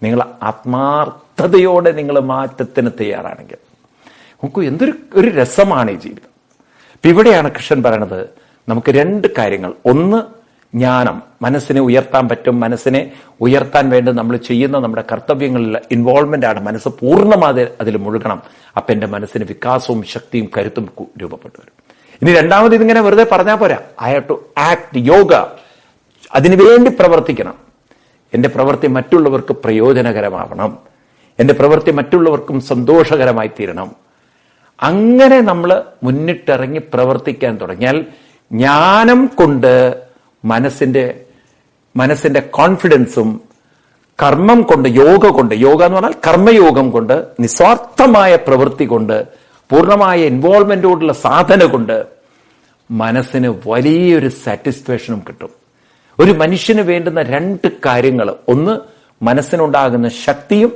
നിങ്ങൾ ആത്മാർത്ഥതയോടെ നിങ്ങൾ മാറ്റത്തിന് തയ്യാറാണെങ്കിൽ നമുക്ക് എന്തൊരു രസമാണ് ഈ ജീവിതം. ഇപ്പൊ ഇവിടെയാണ് കൃഷ്ണൻ പറയണത് നമുക്ക് രണ്ട് കാര്യങ്ങൾ. ഒന്ന്, ജ്ഞാനം, മനസ്സിനെ ഉയർത്താൻ പറ്റും. മനസ്സിനെ ഉയർത്താൻ വേണ്ടി നമ്മൾ ചെയ്യുന്ന നമ്മുടെ കർത്തവ്യങ്ങളിൽ ഇൻവോൾവ്മെന്റ് ആണ്. മനസ്സ് പൂർണ്ണമായി അതിൽ മുഴുകണം. അപ്പൊ എന്റെ മനസ്സിന് വികാസവും ശക്തിയും കരുത്തും രൂപപ്പെട്ടു വരും. ഇനി രണ്ടാമത് ഇതിങ്ങനെ വെറുതെ പറഞ്ഞാൽ പോരാ, I have to act, yoga, അതിനുവേണ്ടി പ്രവർത്തിക്കണം. എന്റെ പ്രവൃത്തി മറ്റുള്ളവർക്ക് പ്രയോജനകരമാവണം. എന്റെ പ്രവൃത്തി മറ്റുള്ളവർക്കും സന്തോഷകരമായി തീരണം. അങ്ങനെ നമ്മൾ മുന്നിട്ടിറങ്ങി പ്രവർത്തിക്കാൻ തുടങ്ങിയാൽ ജ്ഞാനം കൊണ്ട് മനസ്സിന്റെ കോൺഫിഡൻസും, കർമ്മം കൊണ്ട്, യോഗ എന്ന് പറഞ്ഞാൽ കർമ്മയോഗം കൊണ്ട്, നിസ്വാർത്ഥമായ പ്രവൃത്തി കൊണ്ട്, പൂർണ്ണമായ ഇൻവോൾവ്മെന്റോടുള്ള സാധന കൊണ്ട് മനസ്സിന് വലിയൊരു സാറ്റിസ്ഫാക്ഷനും കിട്ടും. ഒരു മനുഷ്യന് വേണ്ടുന്ന രണ്ട് കാര്യങ്ങൾ, ഒന്ന് മനസ്സിനുണ്ടാകുന്ന ശക്തിയും,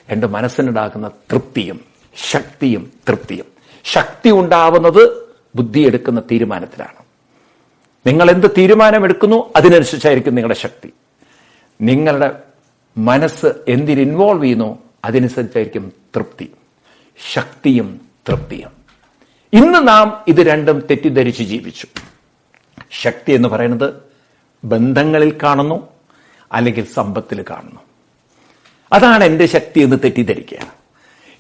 രണ്ട് മനസ്സിനുണ്ടാകുന്ന തൃപ്തിയും. ശക്തിയും തൃപ്തിയും. ശക്തി ഉണ്ടാവുന്നത് ബുദ്ധി എടുക്കുന്ന തീരുമാനത്തിലാണ്. നിങ്ങൾ എന്ത് തീരുമാനം എടുക്കുന്നു അതിനനുസരിച്ചായിരിക്കും നിങ്ങളുടെ ശക്തി. നിങ്ങളുടെ മനസ്സ് എന്തിന് ഇൻവോൾവ് ചെയ്യുന്നു അതിനനുസരിച്ചായിരിക്കും തൃപ്തി. ശക്തിയും തൃപ്തിയും. ഇന്ന് നാം ഇത് രണ്ടും തെറ്റിദ്ധരിച്ച് ജീവിച്ചു. ശക്തി എന്ന് പറയുന്നത് ബന്ധങ്ങളിൽ കാണുന്നു, അല്ലെങ്കിൽ സമ്പത്തിൽ കാണുന്നു. അതാണ് എന്റെ ശക്തി എന്ന് തെറ്റിദ്ധരിക്കുക.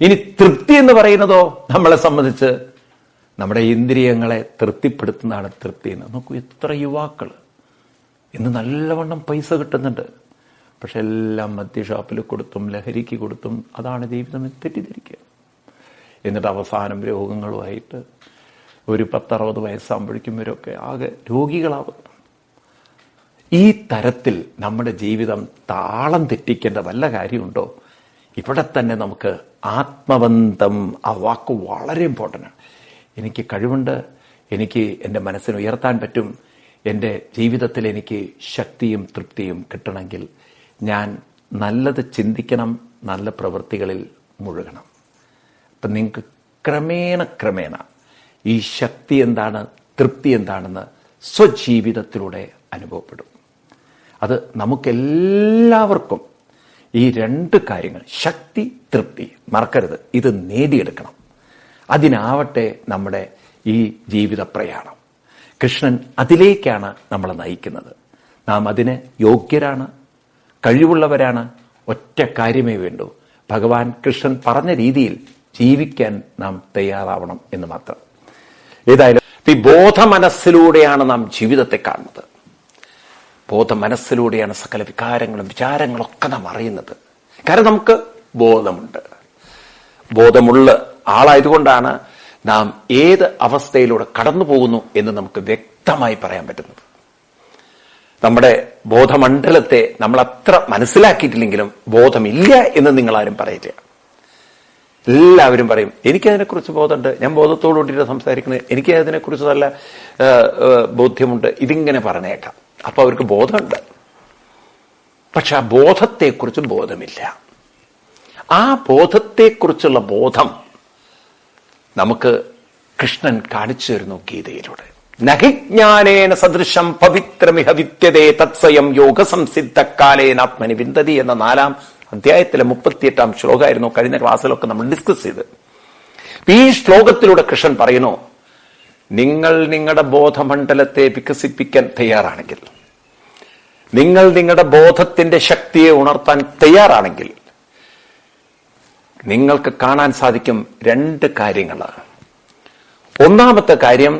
ഇനി തൃപ്തി എന്ന് പറയുന്നതോ നമ്മളെ സംബന്ധിച്ച് നമ്മുടെ ഇന്ദ്രിയങ്ങളെ തൃപ്തിപ്പെടുത്തുന്നതാണ് തൃപ്തി എന്ന്. നോക്കൂ, എത്ര യുവാക്കൾ ഇന്ന് നല്ലവണ്ണം പൈസ കിട്ടുന്നുണ്ട്, പക്ഷെ എല്ലാം മദ്യഷാപ്പിൽ കൊടുത്തും ലഹരിക്ക് കൊടുത്തും അതാണ് ജീവിതം തെറ്റിദ്ധരിക്കുക. എന്നിട്ട് അവസാനം രോഗങ്ങളുമായിട്ട് ഒരു 10-60 വയസ്സാകുമ്പോഴേക്കും ഇവരൊക്കെ ആകെ രോഗികളാവുന്നു. ഈ തരത്തിൽ നമ്മുടെ ജീവിതം താളം തെറ്റിക്കേണ്ട വല്ല കാര്യമുണ്ടോ? ഇവിടെ തന്നെ നമുക്ക് ആത്മബന്ധം, ആ വാക്ക് വളരെ ഇമ്പോർട്ടൻ്റ് ആണ്. എനിക്ക് കഴിവുണ്ട്, എനിക്ക് എൻ്റെ മനസ്സിനെ ഉയർത്താൻ പറ്റും, എൻ്റെ ജീവിതത്തിൽ എനിക്ക് ശക്തിയും തൃപ്തിയും കിട്ടണമെങ്കിൽ ഞാൻ നല്ലത് ചിന്തിക്കണം, നല്ല പ്രവൃത്തികളിൽ മുഴുകണം. അപ്പം നിങ്ങൾക്ക് ക്രമേണ ഈ ശക്തി എന്താണ്, തൃപ്തി എന്താണെന്ന് സ്വജീവിതത്തിലൂടെ അനുഭവപ്പെടും. അത് നമുക്കെല്ലാവർക്കും ഈ രണ്ട് കാര്യങ്ങൾ, ശക്തി, തൃപ്തി, മറക്കരുത്, ഇത് നേടിയെടുക്കണം. അതിനാവട്ടെ നമ്മുടെ ഈ ജീവിത പ്രയാണം. കൃഷ്ണൻ അതിലേക്കാണ് നമ്മളെ നയിക്കുന്നത്. നാം അതിന് യോഗ്യരാണ്, കഴിവുള്ളവരാണ്. ഒറ്റ കാര്യമേ വേണ്ടൂ, ഭഗവാൻ കൃഷ്ണൻ പറഞ്ഞ രീതിയിൽ ജീവിക്കാൻ നാം തയ്യാറാവണം എന്ന് മാത്രം. ഏതായാലും ഈ ബോധമനസ്സിലൂടെയാണ് നാം ജീവിതത്തെ കാണുന്നത്. ബോധമനസ്സിലൂടെയാണ് സകല വികാരങ്ങളും വിചാരങ്ങളൊക്കെ നാം അറിയുന്നത്. കാരണം നമുക്ക് ബോധമുണ്ട്. ബോധമുള്ള ആളായതുകൊണ്ടാണ് നാം ഏത് അവസ്ഥയിലൂടെ കടന്നു പോകുന്നു എന്ന് നമുക്ക് വ്യക്തമായി പറയാൻ പറ്റുന്നത്. നമ്മുടെ ബോധമണ്ഡലത്തെ നമ്മൾ അത്ര മനസ്സിലാക്കിയിട്ടില്ലെങ്കിലും ബോധമില്ല എന്ന് നിങ്ങളാരും പറയില്ല. എല്ലാവരും പറയും എനിക്കതിനെക്കുറിച്ച് ബോധമുണ്ട്, ഞാൻ ബോധത്തോടു കൂടിയിട്ട് സംസാരിക്കുന്നത്, എനിക്ക് അതിനെക്കുറിച്ച് നല്ല ബോധ്യമുണ്ട്, ഇതിങ്ങനെ പറഞ്ഞേക്കാം. അപ്പൊ അവർക്ക് ബോധമുണ്ട്. പക്ഷെ ആ ബോധത്തെക്കുറിച്ച് ബോധമില്ല. ആ ബോധത്തെക്കുറിച്ചുള്ള ബോധം നമുക്ക് കൃഷ്ണൻ കാണിച്ചു തരുന്നു ഗീതയിലൂടെ. നഹിജ്ഞാനേന സദൃശം പവിത്രമിഹ വിദ്യതേ തത്സ്വയം യോഗ സംസിദ്ധക്കാലേനാത്മനി വിന്ദതി എന്ന 4-ാം അധ്യായത്തിലെ 38-ാം ശ്ലോകമായിരുന്നു കഴിഞ്ഞ ക്ലാസ്സിലൊക്കെ നമ്മൾ ഡിസ്കസ് ചെയ്ത്. ഈ ശ്ലോകത്തിലൂടെ കൃഷ്ണൻ പറയുന്നു, നിങ്ങൾ നിങ്ങളുടെ ബോധമണ്ഡലത്തെ വികസിപ്പിക്കാൻ തയ്യാറാണെങ്കിൽ, നിങ്ങൾ നിങ്ങളുടെ ബോധത്തിന്റെ ശക്തിയെ ഉണർത്താൻ തയ്യാറാണെങ്കിൽ നിങ്ങൾക്ക് കാണാൻ സാധിക്കും 2 കാര്യങ്ങൾ. ഒന്നാമത്തെ കാര്യം,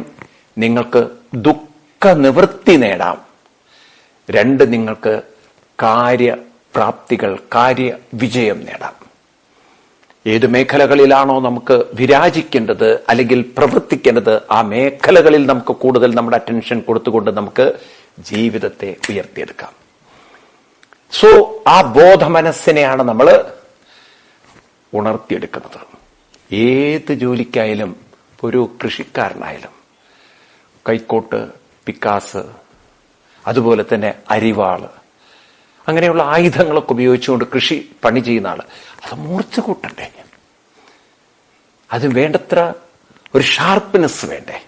നിങ്ങൾക്ക് ദുഃഖനിവൃത്തി നേടാം. 2, നിങ്ങൾക്ക് കാര്യപ്രാപ്തികൾ, കാര്യവിജയം നേടാം. ഏത് മേഖലകളിലാണോ നമുക്ക് വിരാജിക്കേണ്ടത് അല്ലെങ്കിൽ പ്രവർത്തിക്കേണ്ടത്, ആ മേഖലകളിൽ നമുക്ക് കൂടുതൽ നമ്മുടെ അറ്റൻഷൻ കൊടുത്തുകൊണ്ട് നമുക്ക് ജീവിതത്തെ ഉയർത്തിയെടുക്കാം. സോ ആ ബോധമനസ്സിനെയാണ് നമ്മൾ ഉണർത്തിയെടുക്കുന്നത്. ഏത് ജോലിക്കായാലും, ഒരു കൃഷിക്കാരനായാലും കൈക്കോട്ട്, പിക്കാസ്, അതുപോലെ തന്നെ അരിവാള്, അങ്ങനെയുള്ള ആയുധങ്ങളൊക്കെ ഉപയോഗിച്ചുകൊണ്ട് കൃഷി പണി ചെയ്യുന്ന ആള് അത് മൂർച്ച കൂട്ടണ്ടേ? അത് വേണ്ടത്ര ഒരു ഷാർപ്പ്നെസ് വേണ്ടേ?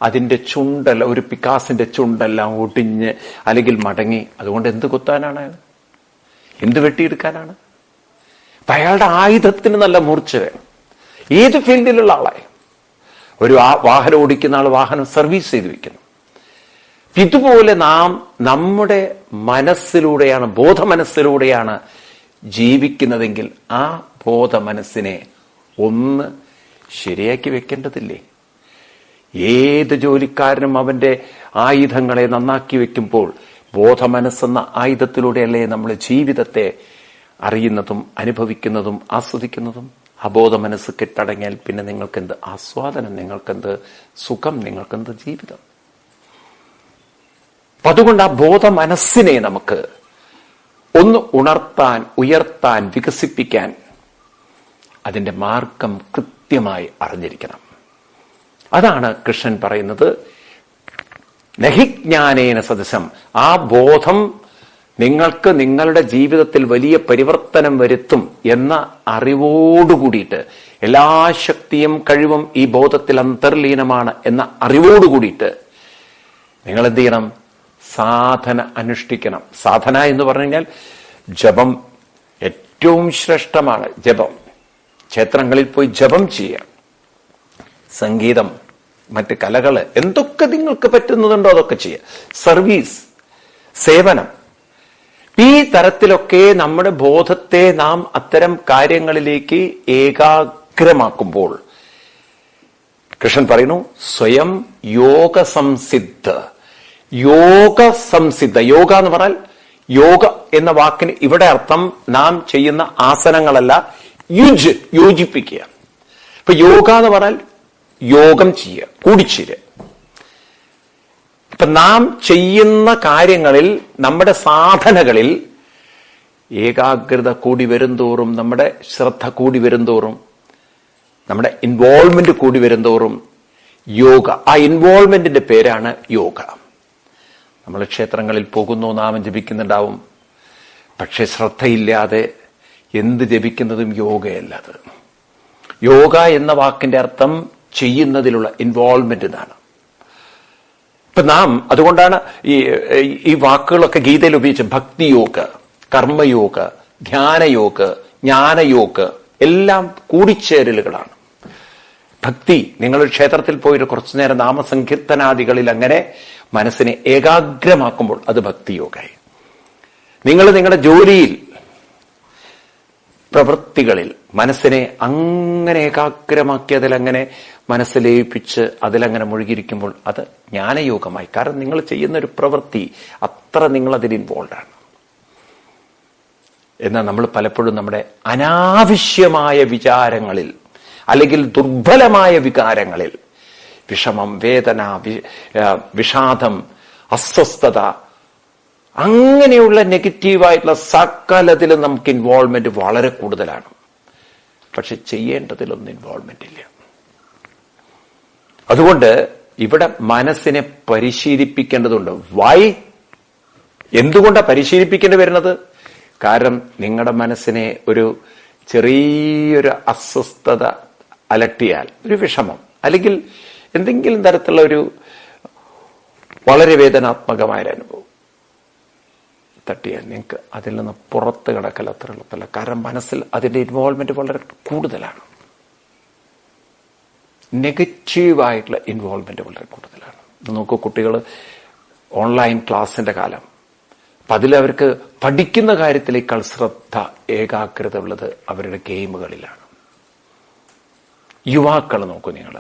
അതിന്റെ ചുണ്ടല്ല, ഒരു പിക്കാസിന്റെ ചുണ്ടെല്ലാം ഒടിഞ്ഞ് അല്ലെങ്കിൽ മടങ്ങി, അതുകൊണ്ട് എന്ത് കുത്താനാണ്? എന്ത് വെട്ടിയെടുക്കാനാണ്? അപ്പൊ അയാളുടെ ആയുധത്തിന് നല്ല മൂർച്ച വേണം. ഏത് ഫീൽഡിലുള്ള ആളായി, ഒരു വാഹനം ഓടിക്കുന്ന ആൾ വാഹനം സർവീസ് ചെയ്ത് വെക്കുന്നു. ഇതുപോലെ നാം നമ്മുടെ മനസ്സിലൂടെയാണ്, ബോധമനസ്സിലൂടെയാണ് ജീവിക്കുന്നതെങ്കിൽ ആ ബോധമനസ്സിനെ ഒന്ന് ശരിയാക്കി വെക്കേണ്ടതില്ലേ? ഏത് ജോലിക്കാരനും അവന്റെ ആയുധങ്ങളെ നന്നാക്കി വെക്കുമ്പോൾ ബോധമനസ്സെന്ന ആയുധത്തിലൂടെയല്ലേ നമ്മൾ ജീവിതത്തെ അറിയുന്നതും അനുഭവിക്കുന്നതും ആസ്വദിക്കുന്നതും. അബോധ മനസ്സ് കെട്ടടങ്ങിയാൽ പിന്നെ നിങ്ങൾക്കെന്ത് ആസ്വാദനം, നിങ്ങൾക്കെന്ത് സുഖം, നിങ്ങൾക്കെന്ത് ജീവിതം? അപ്പൊ അതുകൊണ്ട് ആ ബോധ മനസ്സിനെ നമുക്ക് ഒന്ന് ഉണർത്താൻ, ഉയർത്താൻ, വികസിപ്പിക്കാൻ അതിന്റെ മാർഗം കൃത്യമായി അറിഞ്ഞിരിക്കണം. അതാണ് കൃഷ്ണൻ പറയുന്നത്, നഹിജ്ഞാനേന സദൃശം. ആ ബോധം നിങ്ങൾക്ക് നിങ്ങളുടെ ജീവിതത്തിൽ വലിയ പരിവർത്തനം വരുത്തും എന്ന അറിവോടുകൂടിയിട്ട്, എല്ലാ ശക്തിയും കഴിവും ഈ ബോധത്തിൽ അന്തർലീനമാണ് എന്ന അറിവോടുകൂടിയിട്ട് നിങ്ങൾ എന്ത് ചെയ്യണം? സാധന അനുഷ്ഠിക്കണം. സാധന എന്ന് പറഞ്ഞു കഴിഞ്ഞാൽ ജപം ഏറ്റവും ശ്രേഷ്ഠമാണ്. ജപം, ക്ഷേത്രങ്ങളിൽ പോയി ജപം ചെയ്യുക, സംഗീതം, മറ്റ് കലകള്, എന്തൊക്കെ നിങ്ങൾക്ക് പറ്റുന്നതുണ്ടോ അതൊക്കെ ചെയ്യുക, സർവീസ്, സേവനം. ഈ തരത്തിലൊക്കെ നമ്മുടെ ബോധത്തെ നാം അത്തരം കാര്യങ്ങളിലേക്ക് ഏകാഗ്രമാക്കുമ്പോൾ കൃഷ്ണൻ പറയുന്നു, സ്വയം യോഗ സംസിദ്ധ. യോഗ സംസിദ്ധ, യോഗ എന്ന് പറഞ്ഞാൽ, യോഗ എന്ന വാക്കിന് ഇവിടെ അർത്ഥം നാം ചെയ്യുന്ന ആസനങ്ങളല്ല, യോജിപ്പിക്കുക. ഇപ്പൊ യോഗ എന്ന് പറഞ്ഞാൽ യോഗം ചെയ്യുക, കൂടിച്ചേരുക. ഇപ്പൊ നാം ചെയ്യുന്ന കാര്യങ്ങളിൽ, നമ്മുടെ സാധനകളിൽ ഏകാഗ്രത കൂടി വരുംതോറും, നമ്മുടെ ശ്രദ്ധ കൂടി വരുംതോറും നമ്മുടെ ഇൻവോൾവ്മെന്റ് കൂടി വരുന്തോറും യോഗ, ആ ഇൻവോൾവ്മെന്റിന്റെ പേരാണ് യോഗ. നമ്മൾ ക്ഷേത്രങ്ങളിൽ പോകുന്നു, നാമം ജപിക്കുന്നുണ്ടാവും. പക്ഷെ ശ്രദ്ധയില്ലാതെ എന്ത് ജപിക്കുന്നതും യോഗയല്ലത്. യോഗ എന്ന വാക്കിന്റെ അർത്ഥം ചെയ്യുന്നതിലുള്ള ഇൻവോൾവ്മെന്റ് എന്നാണ്. ഇപ്പൊ നാം അതുകൊണ്ടാണ് ഈ വാക്കുകളൊക്കെ ഗീതയിൽ ഉപയോഗിച്ച് ഭക്തിയോഗ, കർമ്മയോഗ, ധ്യാനയോഗ, ജ്ഞാനയോഗ എല്ലാം കൂടിച്ചേരലുകളാണ്. ഭക്തി, നിങ്ങളൊരു ക്ഷേത്രത്തിൽ പോയിട്ട് കുറച്ചു നേരം നാമസങ്കീർത്തനാദികളിൽ അങ്ങനെ മനസ്സിനെ ഏകാഗ്രമാക്കുമ്പോൾ അത് ഭക്തിയോഗമായി. നിങ്ങൾ നിങ്ങളുടെ ജോലിയിൽ, പ്രവൃത്തികളിൽ മനസ്സിനെ അങ്ങനെ ഏകാഗ്രമാക്കി അതിലങ്ങനെ മനസ്സ് ലയിപ്പിച്ച് അതിലങ്ങനെ മുഴുകിയിരിക്കുമ്പോൾ അത് ജ്ഞാനയോഗമായി. കാരണം നിങ്ങൾ ചെയ്യുന്ന ഒരു പ്രവൃത്തി അത്ര നിങ്ങൾ അതിൽ ഇൻവോൾവ് ആണ്. എന്നാൽ നമ്മൾ പലപ്പോഴും നമ്മുടെ അനാവശ്യമായ വിചാരങ്ങളിൽ അല്ലെങ്കിൽ ദുർബലമായ വികാരങ്ങളിൽ, വിഷമം, വേദന, വിഷാദം, അസ്വസ്ഥത, അങ്ങനെയുള്ള നെഗറ്റീവായിട്ടുള്ള സകലത്തിലും നമുക്ക് ഇൻവോൾവ്മെന്റ് വളരെ കൂടുതലാണ്. പക്ഷെ ചെയ്യേണ്ടതിലൊന്നും ഇൻവോൾവ്മെന്റ് ഇല്ല. അതുകൊണ്ട് ഇവിടെ മനസ്സിനെ പരിശീലിപ്പിക്കേണ്ടതുണ്ട്. എന്തുകൊണ്ടാണ് പരിശീലിപ്പിക്കേണ്ടി വരുന്നത്? കാരണം നിങ്ങളുടെ മനസ്സിനെ ഒരു ചെറിയൊരു അസ്വസ്ഥത അലട്ടിയാൽ, ഒരു വിഷമം അല്ലെങ്കിൽ എന്തെങ്കിലും തരത്തിലുള്ള ഒരു വളരെ വേദനാത്മകമായ അനുഭവം തട്ടിയാൽ നിങ്ങൾക്ക് അതിൽ നിന്ന് പുറത്ത് കിടക്കൽ അത്ര എളുപ്പമല്ല. കാരണം മനസ്സിൽ അതിന്റെ ഇൻവോൾവ്മെന്റ് വളരെ കൂടുതലാണ്. നെഗറ്റീവായിട്ടുള്ള ഇൻവോൾവ്മെന്റ് വളരെ കൂടുതലാണ്. നോക്കൂ, കുട്ടികൾ ഓൺലൈൻ ക്ലാസിന്റെ കാലം, അപ്പൊ അതിലവർക്ക് പഠിക്കുന്ന കാര്യത്തിലേക്കാൾ ശ്രദ്ധ, ഏകാഗ്രത ഉള്ളത് അവരുടെ ഗെയിമുകളിലാണ്. യുവാക്കൾ നോക്കൂ നിങ്ങൾ,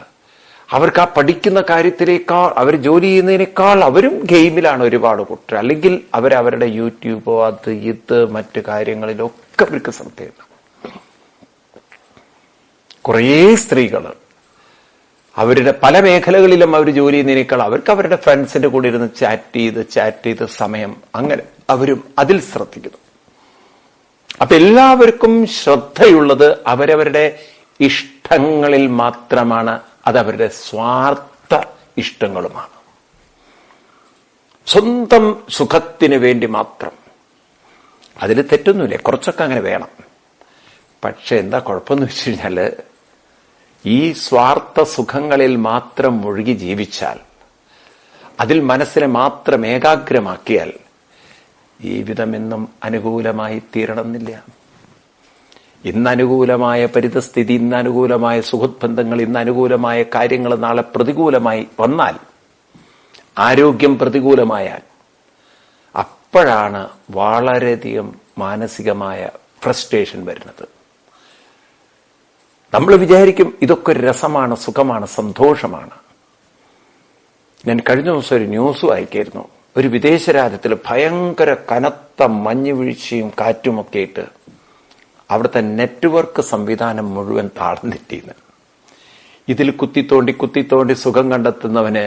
അവർക്ക് ആ പഠിക്കുന്ന കാര്യത്തിലേക്കാൾ, അവർ ജോലി ചെയ്യുന്നതിനേക്കാൾ അവരും ഗെയിമിലാണ് ഒരുപാട് കൂട്ടർ. അല്ലെങ്കിൽ അവരവരുടെ യൂട്യൂബോ അത് ഇത് മറ്റു കാര്യങ്ങളിലൊക്കെ അവർക്ക് ശ്രദ്ധയുണ്ട്. കുറേ സ്ത്രീകൾ അവരുടെ പല മേഖലകളിലും അവർ ജോലി ചെയ്യുന്നതിനേക്കാൾ അവർക്ക് അവരുടെ ഫ്രണ്ട്സിന്റെ കൂടെ ഇരുന്ന് ചാറ്റ് ചെയ്ത് സമയം, അങ്ങനെ അവരും അതിൽ ശ്രദ്ധിക്കുന്നു. അപ്പൊ എല്ലാവർക്കും ശ്രദ്ധയുള്ളത് അവരവരുടെ ഇഷ്ടങ്ങളിൽ മാത്രമാണ്. അത് അവരുടെ സ്വാർത്ഥ ഇഷ്ടങ്ങളുമാണ്. സ്വന്തം സുഖത്തിന് വേണ്ടി മാത്രം. അതിൽ തെറ്റൊന്നുമില്ല, കുറച്ചൊക്കെ അങ്ങനെ വേണം. പക്ഷെ എന്താ കുഴപ്പമെന്ന് വെച്ച് കഴിഞ്ഞാല്, ഈ സ്വാർത്ഥ സുഖങ്ങളിൽ മാത്രം മുഴുകി ജീവിച്ചാൽ, അതിൽ മനസ്സിനെ മാത്രം ഏകാഗ്രമാക്കിയാൽ ജീവിതം എന്നും അനുകൂലമായി തീരണമെന്നില്ല. ഇന്ന് അനുകൂലമായ പരിതസ്ഥിതി, ഇന്ന് അനുകൂലമായ സുഹൃത്ബന്ധങ്ങൾ, ഇന്ന് അനുകൂലമായ കാര്യങ്ങൾ നാളെ പ്രതികൂലമായി വന്നാൽ, ആരോഗ്യം പ്രതികൂലമായാൽ, അപ്പോഴാണ് വളരെയധികം മാനസികമായ ഫ്രസ്ട്രേഷൻ വരുന്നത്. നമ്മൾ വിചാരിക്കും ഇതൊക്കെ ഒരു രസമാണ്, സുഖമാണ്, സന്തോഷമാണ്. ഞാൻ കഴിഞ്ഞ ദിവസം ഒരു ന്യൂസ് വായിക്കായിരുന്നു. ഒരു വിദേശ രാജ്യത്തിൽ ഭയങ്കര കനത്ത മഞ്ഞ് വീഴ്ചയും കാറ്റുമൊക്കെ ആയിട്ട് അവിടുത്തെ നെറ്റ്വർക്ക് സംവിധാനം മുഴുവൻ താഴ്ന്നിട്ടിന്ന്. ഇതിൽ കുത്തിത്തോണ്ടി സുഖം കണ്ടെത്തുന്നവന്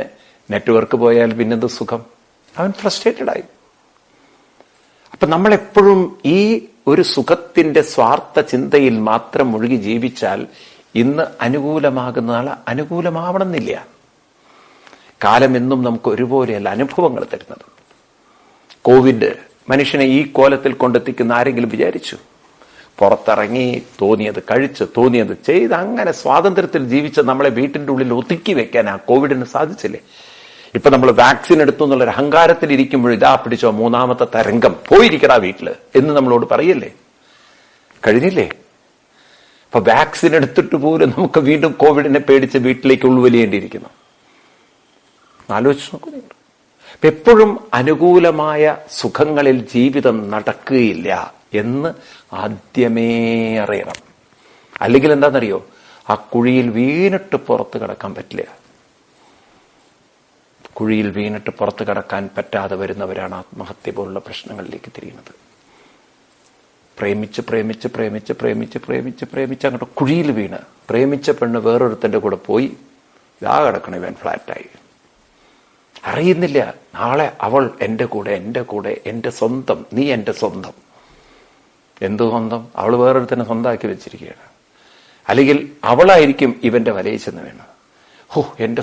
നെറ്റ്വർക്ക് പോയാൽ പിന്നെന്ത് സുഖം? അവൻ ഫ്രസ്ട്രേറ്റഡ് ആയി. അപ്പൊ നമ്മളെപ്പോഴും ഈ ഒരു സുഖത്തിന്റെ സ്വാർത്ഥ ചിന്തയിൽ മാത്രം മുഴുകി ജീവിച്ചാൽ ഇന്ന് അനുകൂലമാകുന്ന നാളെ അനുകൂലമാവണമെന്നില്ല. കാലം എന്നും നമുക്ക് ഒരുപോലെയല്ല അനുഭവങ്ങൾ തരുന്നത്. കോവിഡ് മനുഷ്യനെ ഈ കോലത്തിൽ കൊണ്ടെത്തിക്കുന്ന ആരെങ്കിലും വിചാരിച്ചു? പുറത്തിറങ്ങി തോന്നിയത് കഴിച്ച് തോന്നിയത് ചെയ്ത് അങ്ങനെ സ്വാതന്ത്ര്യത്തിൽ ജീവിച്ച് നമ്മളെ വീട്ടിന്റെ ഉള്ളിൽ ഒതുക്കി വെക്കാൻ ആ കോവിഡിന് സാധിച്ചില്ലേ? ഇപ്പൊ നമ്മൾ വാക്സിൻ എടുത്തു എന്നുള്ളൊരു അഹങ്കാരത്തിൽ ഇരിക്കുമ്പോൾ ഇതാ പിടിച്ചോ മൂന്നാമത്തെ തരംഗം, പോയിരിക്കടാ വീട്ടില് എന്ന് നമ്മളോട് പറയല്ലേ? കഴിഞ്ഞില്ലേ? അപ്പൊ വാക്സിൻ എടുത്തിട്ട് പോലും നമുക്ക് വീണ്ടും കോവിഡിനെ പേടിച്ച് വീട്ടിലേക്ക് ഉൾവലിയേണ്ടിയിരിക്കുന്നു. ആലോചിച്ച് നോക്കൂ നിങ്ങൾ. എപ്പോഴും അനുകൂലമായ സുഖങ്ങളിൽ ജീവിതം നടക്കുകയില്ല എന്ന് ആദ്യമേ അറിയണം. അല്ലെങ്കിൽ എന്താണെന്നറിയോ? ആ കുഴിയിൽ വീണിട്ട് പുറത്ത് കടക്കാൻ പറ്റില്ല. കുഴിയിൽ വീണിട്ട് പുറത്ത് കടക്കാൻ പറ്റാതെ വരുന്നവരാണ് ആത്മഹത്യ പോലുള്ള പ്രശ്നങ്ങളിലേക്ക് തിരിയുന്നത്. പ്രേമിച്ച് അങ്ങോട്ട് കുഴിയിൽ വീണ്, പ്രേമിച്ച പെണ്ണ് വേറൊരുത്തന്റെ കൂടെ പോയി, ഇതാ കിടക്കണം ഇവൻ ഫ്ലാറ്റായി. അറിയുന്നില്ല നാളെ അവൾ എന്റെ കൂടെ എന്റെ സ്വന്തം, നീ എന്റെ സ്വന്തം. എന്തു സ്വന്തം? അവൾ വേറൊരുത്തന്നെ സ്വന്തമാക്കി വെച്ചിരിക്കുകയാണ്. അല്ലെങ്കിൽ അവളായിരിക്കും ഇവന്റെ വലയിൽ ചെന്ന് വീണത്. എന്റെ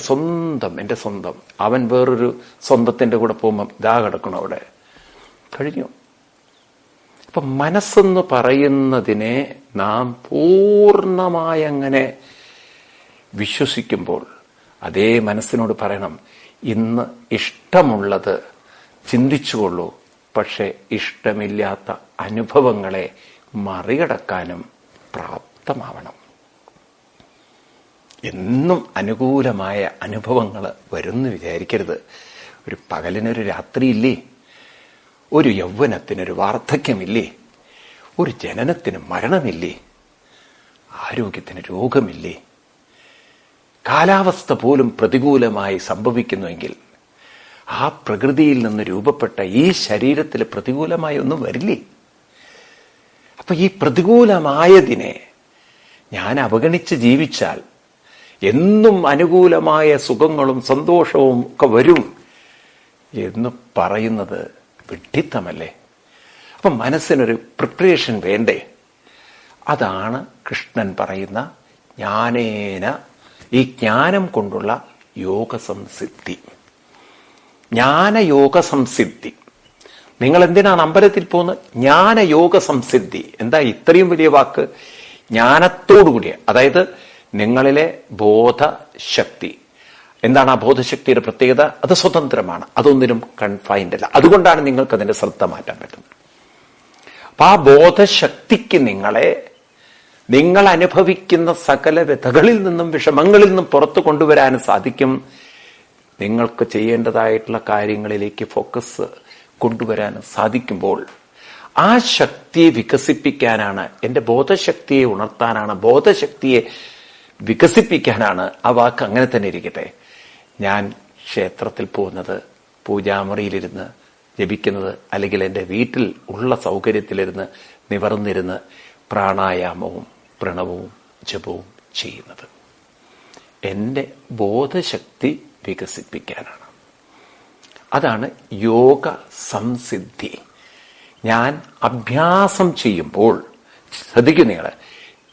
സ്വന്തം അവൻ വേറൊരു സ്വന്തത്തിന്റെ കൂടെ പോകുമ്പം ഇതാ കിടക്കണം അവിടെ, കഴിഞ്ഞു. അപ്പൊ മനസ്സെന്ന് പറയുന്നതിനെ നാം പൂർണ്ണമായി അങ്ങനെ വിശ്വസിക്കുമ്പോൾ അതേ മനസ്സിനോട് പറയണം, ഇന്ന് ഇഷ്ടമുള്ളത് ചിന്തിച്ചുകൊള്ളൂ, പക്ഷെ ഇഷ്ടമില്ലാത്ത അനുഭവങ്ങളെ മറികടക്കാനും പ്രാപ്തമാവണം. എന്നും അനുകൂലമായ അനുഭവങ്ങൾ വരുമെന്ന് വിചാരിക്കരുത്. ഒരു പകലിനൊരു രാത്രിയില്ലേ, ഒരു യൗവനത്തിനൊരു വാർദ്ധക്യമില്ലേ, ഒരു ജനനത്തിന് മരണമില്ലേ, ആരോഗ്യത്തിന് രോഗമില്ലേ, കാലാവസ്ഥ പോലും പ്രതികൂലമായി സംഭവിക്കുന്നുവെങ്കിൽ ആ പ്രകൃതിയിൽ നിന്ന് രൂപപ്പെട്ട ഈ ശരീരത്തിൽ പ്രതികൂലമായി ഒന്നും വരില്ലേ? അപ്പൊ ഈ പ്രതികൂലമായതിനെ ഞാൻ അവഗണിച്ച് ജീവിച്ചാൽ എന്നും അനുകൂലമായ സുഖങ്ങളും സന്തോഷവും ഒക്കെ വരും എന്ന് പറയുന്നത് വിഡ്ഢിത്തമല്ലേ? അപ്പം മനസ്സിനൊരു പ്രിപ്പറേഷൻ വേണ്ടേ? അതാണ് കൃഷ്ണൻ പറയുന്ന ജ്ഞാനേന, ഈ ജ്ഞാനം കൊണ്ടുള്ള യോഗസംസിദ്ധി. ജ്ഞാനയോഗ സംസിദ്ധി. നിങ്ങൾ എന്തിനാണ് അമ്പലത്തിൽ പോകുന്നത്? ജ്ഞാനയോഗ സംസിദ്ധി. എന്താ ഇത്രയും വലിയ വാക്ക്? ജ്ഞാനത്തോടുകൂടിയ, അതായത് നിങ്ങളിലെ ബോധശക്തി. എന്താണ് ആ ബോധശക്തിയുടെ പ്രത്യേകത? അത് സ്വതന്ത്രമാണ്, അതൊന്നിനും കൺഫൈൻഡ് അല്ല. അതുകൊണ്ടാണ് നിങ്ങൾക്ക് അതിന്റെ ശ്രദ്ധ മാറ്റാൻ പറ്റുന്നത്. അപ്പൊ ആ ബോധശക്തിക്ക് നിങ്ങൾ അനുഭവിക്കുന്ന സകല വ്യഥകളിൽ നിന്നും വിഷമങ്ങളിൽ നിന്നും പുറത്തു കൊണ്ടുവരാനും സാധിക്കും. നിങ്ങൾക്ക് ചെയ്യേണ്ടതായിട്ടുള്ള കാര്യങ്ങളിലേക്ക് ഫോക്കസ് കൊണ്ടുവരാനും സാധിക്കുമ്പോൾ ആ ശക്തിയെ വികസിപ്പിക്കാനാണ്, എൻ്റെ ബോധശക്തിയെ ഉണർത്താനാണ്, ബോധശക്തിയെ വികസിപ്പിക്കാനാണ്. ആ വാക്ക് അങ്ങനെ തന്നെ ഇരിക്കട്ടെ. ഞാൻ ക്ഷേത്രത്തിൽ പോകുന്നത്, പൂജാമുറിയിലിരുന്ന് ജപിക്കുന്നത്, അല്ലെങ്കിൽ എൻ്റെ വീട്ടിൽ ഉള്ള സൗകര്യത്തിലിരുന്ന് നിവർന്നിരുന്ന് പ്രാണായാമവും പ്രണവവും ജപവും ചെയ്യുന്നത് എൻ്റെ ബോധശക്തി വികസിപ്പിക്കാനാണ്. അതാണ് യോഗ സംസിദ്ധി. ഞാൻ അഭ്യാസം ചെയ്യുമ്പോൾ ശ്രദ്ധിക്കും നിങ്ങൾ,